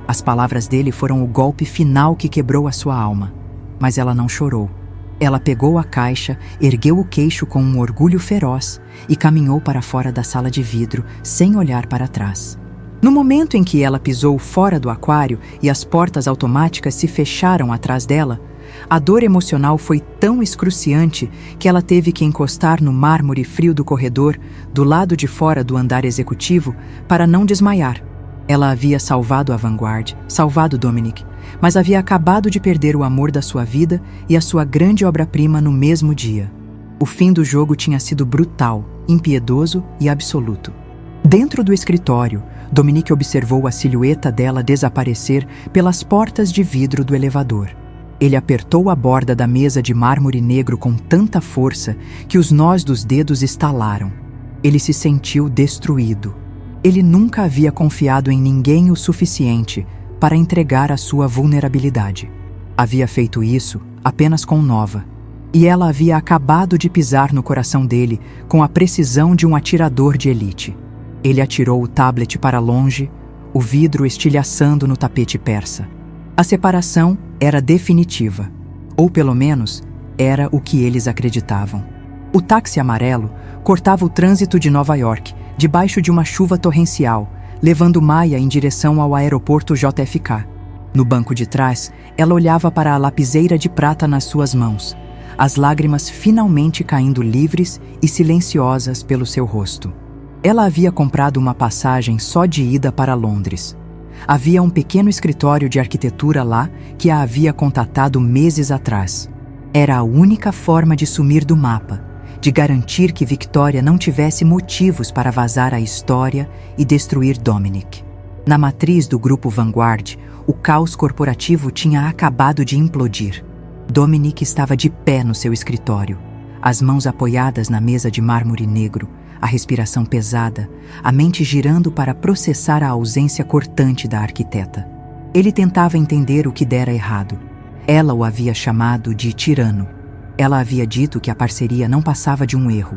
As palavras dele foram o golpe final que quebrou a sua alma. Mas ela não chorou. Ela pegou a caixa, ergueu o queixo com um orgulho feroz e caminhou para fora da sala de vidro, sem olhar para trás. No momento em que ela pisou fora do aquário e as portas automáticas se fecharam atrás dela, a dor emocional foi tão excruciante que ela teve que encostar no mármore frio do corredor, do lado de fora do andar executivo, para não desmaiar. Ela havia salvado a Vanguard, salvado Dominic, mas havia acabado de perder o amor da sua vida e a sua grande obra-prima no mesmo dia. O fim do jogo tinha sido brutal, impiedoso e absoluto. Dentro do escritório, Dominic observou a silhueta dela desaparecer pelas portas de vidro do elevador. Ele apertou a borda da mesa de mármore negro com tanta força que os nós dos dedos estalaram. Ele se sentiu destruído. Ele nunca havia confiado em ninguém o suficiente para entregar a sua vulnerabilidade. Havia feito isso apenas com Nova, e ela havia acabado de pisar no coração dele com a precisão de um atirador de elite. Ele atirou o tablet para longe, o vidro estilhaçando no tapete persa. A separação era definitiva, ou pelo menos era o que eles acreditavam. O táxi amarelo cortava o trânsito de Nova York, debaixo de uma chuva torrencial, levando Maia em direção ao aeroporto JFK. No banco de trás, ela olhava para a lapiseira de prata nas suas mãos, as lágrimas finalmente caindo livres e silenciosas pelo seu rosto. Ela havia comprado uma passagem só de ida para Londres. Havia um pequeno escritório de arquitetura lá que a havia contatado meses atrás. Era a única forma de sumir do mapa, de garantir que Victoria não tivesse motivos para vazar a história e destruir Dominic. Na matriz do grupo Vanguard, o caos corporativo tinha acabado de implodir. Dominic estava de pé no seu escritório, as mãos apoiadas na mesa de mármore negro, a respiração pesada, a mente girando para processar a ausência cortante da arquiteta. Ele tentava entender o que dera errado. Ela o havia chamado de tirano. Ela havia dito que a parceria não passava de um erro.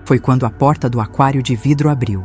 Foi quando a porta do aquário de vidro abriu.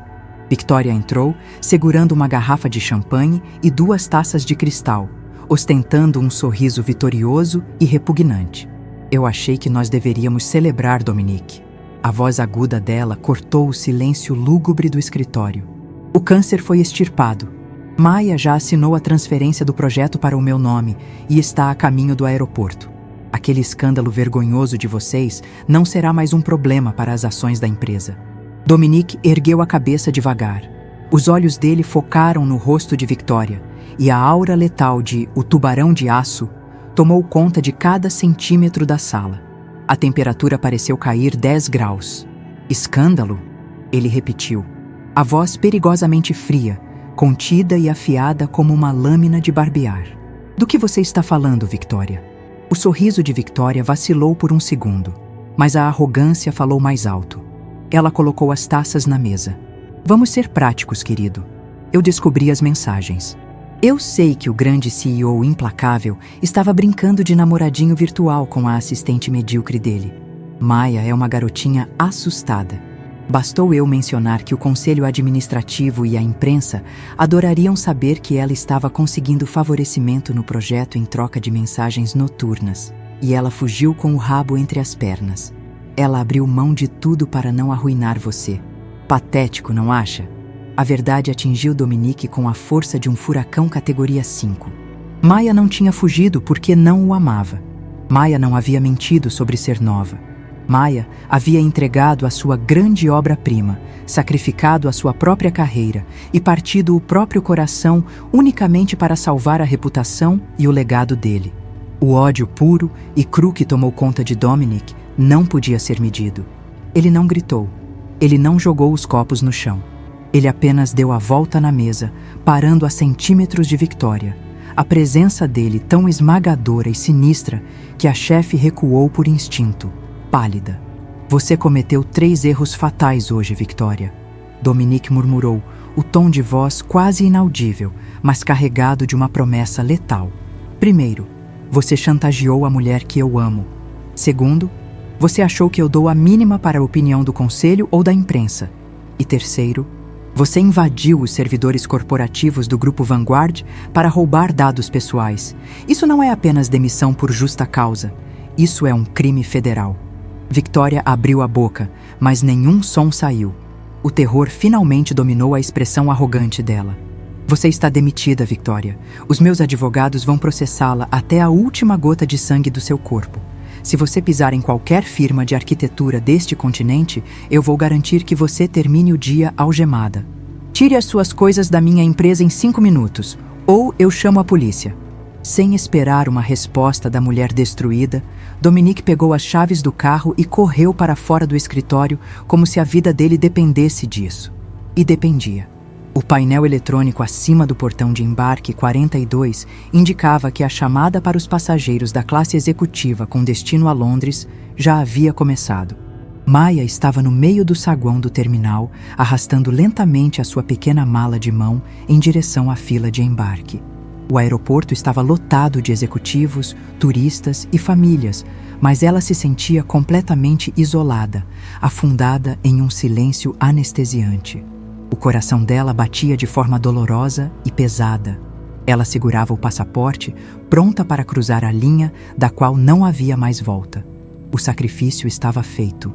Victoria entrou, segurando uma garrafa de champanhe e 2 taças de cristal, ostentando um sorriso vitorioso e repugnante. Eu achei que nós deveríamos celebrar, Dominic. A voz aguda dela cortou o silêncio lúgubre do escritório. O câncer foi extirpado. Maia já assinou a transferência do projeto para o meu nome e está a caminho do aeroporto. Aquele escândalo vergonhoso de vocês não será mais um problema para as ações da empresa. Dominic ergueu a cabeça devagar. Os olhos dele focaram no rosto de Victoria e a aura letal de O Tubarão de Aço tomou conta de cada centímetro da sala. A temperatura pareceu cair 10 graus. Escândalo? Ele repetiu. A voz perigosamente fria, contida e afiada como uma lâmina de barbear. Do que você está falando, Victoria? O sorriso de Victoria vacilou por um segundo, mas a arrogância falou mais alto. Ela colocou as taças na mesa. Vamos ser práticos, querido. Eu descobri as mensagens. Eu sei que o grande CEO implacável estava brincando de namoradinho virtual com a assistente medíocre dele. Maia é uma garotinha assustada. Bastou eu mencionar que o conselho administrativo e a imprensa adorariam saber que ela estava conseguindo favorecimento no projeto em troca de mensagens noturnas. E ela fugiu com o rabo entre as pernas. Ela abriu mão de tudo para não arruinar você. Patético, não acha? A verdade atingiu Dominic com a força de um furacão categoria 5. Maia não tinha fugido porque não o amava. Maia não havia mentido sobre ser nova. Maia havia entregado a sua grande obra-prima, sacrificado a sua própria carreira e partido o próprio coração unicamente para salvar a reputação e o legado dele. O ódio puro e cru que tomou conta de Dominic não podia ser medido. Ele não gritou. Ele não jogou os copos no chão. Ele apenas deu a volta na mesa, parando a centímetros de Victoria. A presença dele tão esmagadora e sinistra que a chefe recuou por instinto, pálida. Você cometeu 3 erros fatais hoje, Victoria. Dominic murmurou, o tom de voz quase inaudível, mas carregado de uma promessa letal. Primeiro, você chantageou a mulher que eu amo. Segundo, você achou que eu dou a mínima para a opinião do conselho ou da imprensa. E terceiro, Você invadiu os servidores corporativos do Grupo Vanguard para roubar dados pessoais. Isso não é apenas demissão por justa causa. Isso é um crime federal. Victoria abriu a boca, mas nenhum som saiu. O terror finalmente dominou a expressão arrogante dela. Você está demitida, Victoria. Os meus advogados vão processá-la até a última gota de sangue do seu corpo. Se você pisar em qualquer firma de arquitetura deste continente, eu vou garantir que você termine o dia algemada. Tire as suas coisas da minha empresa em 5 minutos, ou eu chamo a polícia. Sem esperar uma resposta da mulher destruída, Dominique pegou as chaves do carro e correu para fora do escritório como se a vida dele dependesse disso. E dependia. O painel eletrônico acima do portão de embarque 42 indicava que a chamada para os passageiros da classe executiva com destino a Londres já havia começado. Maya estava no meio do saguão do terminal, arrastando lentamente a sua pequena mala de mão em direção à fila de embarque. O aeroporto estava lotado de executivos, turistas e famílias, mas ela se sentia completamente isolada, afundada em um silêncio anestesiante. O coração dela batia de forma dolorosa e pesada. Ela segurava o passaporte, pronta para cruzar a linha da qual não havia mais volta. O sacrifício estava feito.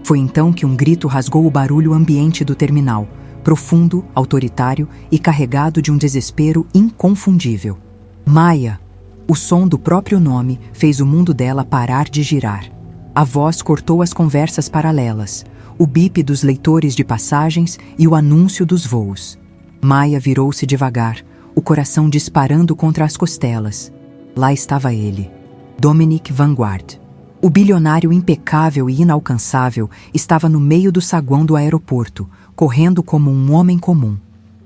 Foi então que um grito rasgou o barulho ambiente do terminal, profundo, autoritário e carregado de um desespero inconfundível. Maya! O som do próprio nome fez o mundo dela parar de girar. A voz cortou as conversas paralelas, o bip dos leitores de passagens e o anúncio dos voos. Maya virou-se devagar, o coração disparando contra as costelas. Lá estava ele, Dominique Vanguard. O bilionário impecável e inalcançável estava no meio do saguão do aeroporto, correndo como um homem comum.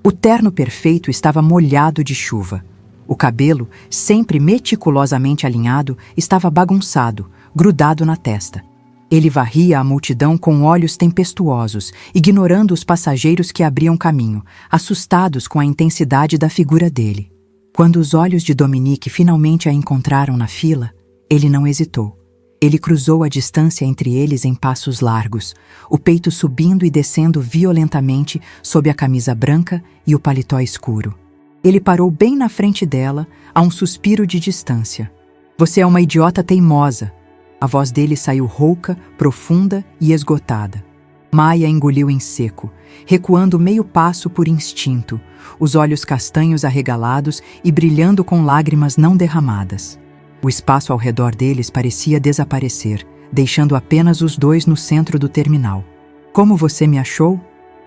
O terno perfeito estava molhado de chuva. O cabelo, sempre meticulosamente alinhado, estava bagunçado, grudado na testa. Ele varria a multidão com olhos tempestuosos, ignorando os passageiros que abriam caminho, assustados com a intensidade da figura dele. Quando os olhos de Dominique finalmente a encontraram na fila, ele não hesitou. Ele cruzou a distância entre eles em passos largos, o peito subindo e descendo violentamente sob a camisa branca e o paletó escuro. Ele parou bem na frente dela, a um suspiro de distância. Você é uma idiota teimosa. A voz dele saiu rouca, profunda e esgotada. Maya engoliu em seco, recuando meio passo por instinto, os olhos castanhos arregalados e brilhando com lágrimas não derramadas. O espaço ao redor deles parecia desaparecer, deixando apenas os dois no centro do terminal. Como você me achou?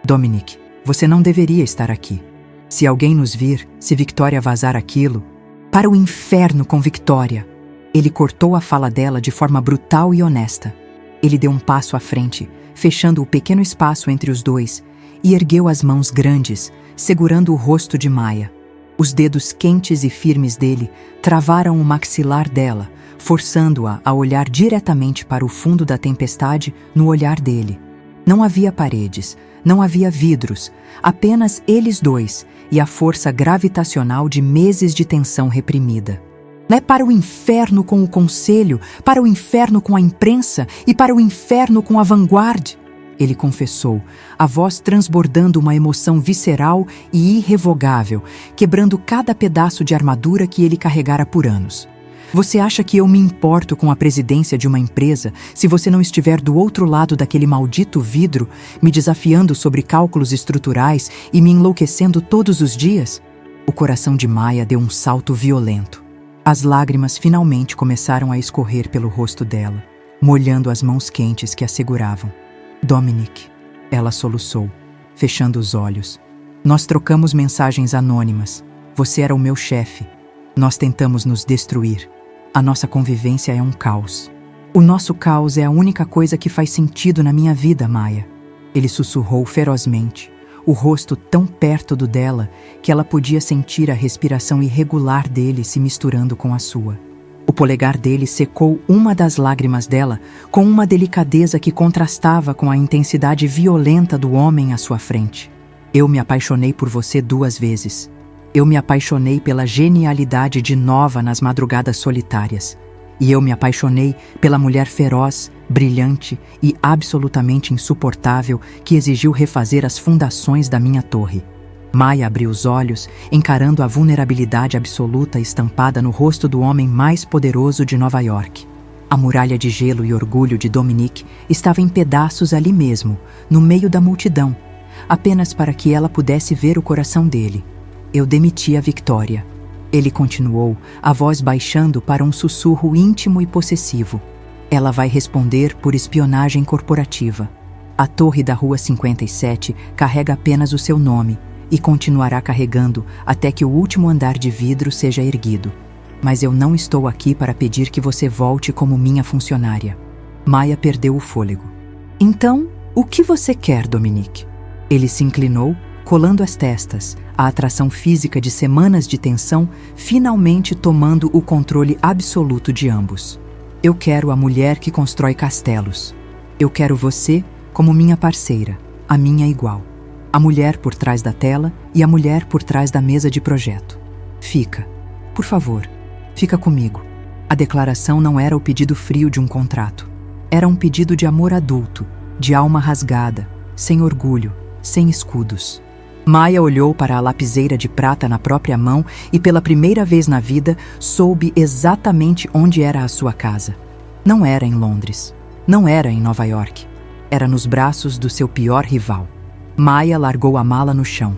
Dominique, você não deveria estar aqui. Se alguém nos vir, se Victoria vazar aquilo... Para o inferno com Victoria! Ele cortou a fala dela de forma brutal e honesta. Ele deu um passo à frente, fechando o pequeno espaço entre os dois, e ergueu as mãos grandes, segurando o rosto de Maya. Os dedos quentes e firmes dele travaram o maxilar dela, forçando-a a olhar diretamente para o fundo da tempestade no olhar dele. Não havia paredes, não havia vidros, apenas eles dois e a força gravitacional de meses de tensão reprimida. Não é para o inferno com o conselho, para o inferno com a imprensa e para o inferno com a Vanguard, ele confessou, a voz transbordando uma emoção visceral e irrevogável, quebrando cada pedaço de armadura que ele carregara por anos. Você acha que eu me importo com a presidência de uma empresa se você não estiver do outro lado daquele maldito vidro, me desafiando sobre cálculos estruturais e me enlouquecendo todos os dias? O coração de Maya deu um salto violento. As lágrimas finalmente começaram a escorrer pelo rosto dela, molhando as mãos quentes que a seguravam. Dominique, ela soluçou, fechando os olhos. Nós trocamos mensagens anônimas. Você era o meu chefe. Nós tentamos nos destruir. A nossa convivência é um caos. O nosso caos é a única coisa que faz sentido na minha vida, Maya. Ele sussurrou ferozmente, o rosto tão perto do dela que ela podia sentir a respiração irregular dele se misturando com a sua. O polegar dele secou uma das lágrimas dela com uma delicadeza que contrastava com a intensidade violenta do homem à sua frente. Eu me apaixonei por você 2 vezes. Eu me apaixonei pela genialidade de Nova nas madrugadas solitárias. E eu me apaixonei pela mulher feroz, brilhante e absolutamente insuportável que exigiu refazer as fundações da minha torre. Maya abriu os olhos, encarando a vulnerabilidade absoluta estampada no rosto do homem mais poderoso de Nova York. A muralha de gelo e orgulho de Dominique estava em pedaços ali mesmo, no meio da multidão, apenas para que ela pudesse ver o coração dele. Eu demiti a Victoria. Ele continuou, a voz baixando para um sussurro íntimo e possessivo. Ela vai responder por espionagem corporativa. A torre da Rua 57 carrega apenas o seu nome e continuará carregando até que o último andar de vidro seja erguido. Mas eu não estou aqui para pedir que você volte como minha funcionária. Maya perdeu o fôlego. Então, o que você quer, Dominique? Ele se inclinou, colando as testas, a atração física de semanas de tensão finalmente tomando o controle absoluto de ambos. Eu quero a mulher que constrói castelos. Eu quero você como minha parceira, a minha igual. A mulher por trás da tela e a mulher por trás da mesa de projeto. Fica. Por favor, fica comigo. A declaração não era o pedido frio de um contrato. Era um pedido de amor adulto, de alma rasgada, sem orgulho, sem escudos. Maya olhou para a lapiseira de prata na própria mão e pela primeira vez na vida soube exatamente onde era a sua casa. Não era em Londres. Não era em Nova York. Era nos braços do seu pior rival. Maya largou a mala no chão.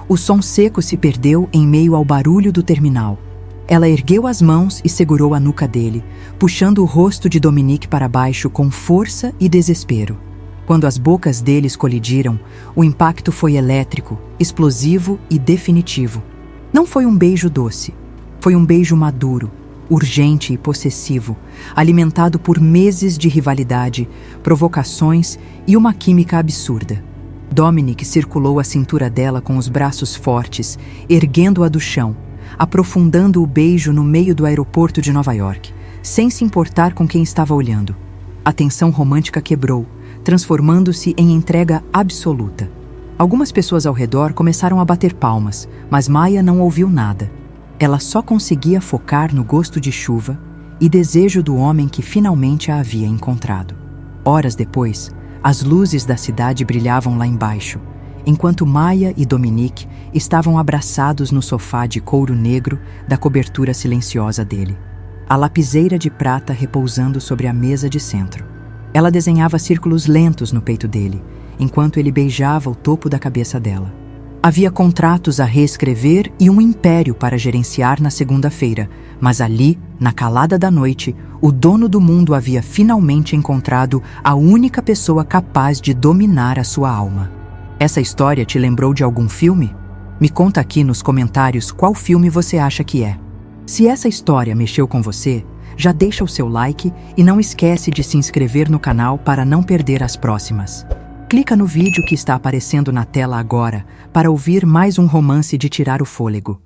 O som seco se perdeu em meio ao barulho do terminal. Ela ergueu as mãos e segurou a nuca dele, puxando o rosto de Dominique para baixo com força e desespero. Quando as bocas deles colidiram, o impacto foi elétrico, explosivo e definitivo. Não foi um beijo doce. Foi um beijo maduro, urgente e possessivo, alimentado por meses de rivalidade, provocações e uma química absurda. Dominique circulou a cintura dela com os braços fortes, erguendo-a do chão, aprofundando o beijo no meio do aeroporto de Nova York, sem se importar com quem estava olhando. A tensão romântica quebrou, transformando-se em entrega absoluta. Algumas pessoas ao redor começaram a bater palmas, mas Maya não ouviu nada. Ela só conseguia focar no gosto de chuva e desejo do homem que finalmente a havia encontrado. Horas depois, as luzes da cidade brilhavam lá embaixo, enquanto Maya e Dominique estavam abraçados no sofá de couro negro da cobertura silenciosa dele. A lapiseira de prata repousando sobre a mesa de centro. Ela desenhava círculos lentos no peito dele, enquanto ele beijava o topo da cabeça dela. Havia contratos a reescrever e um império para gerenciar na segunda-feira, mas ali, na calada da noite, o dono do mundo havia finalmente encontrado a única pessoa capaz de dominar a sua alma. Essa história te lembrou de algum filme? Me conta aqui nos comentários qual filme você acha que é. Se essa história mexeu com você, já deixa o seu like e não esquece de se inscrever no canal para não perder as próximas. Clica no vídeo que está aparecendo na tela agora para ouvir mais um romance de tirar o fôlego.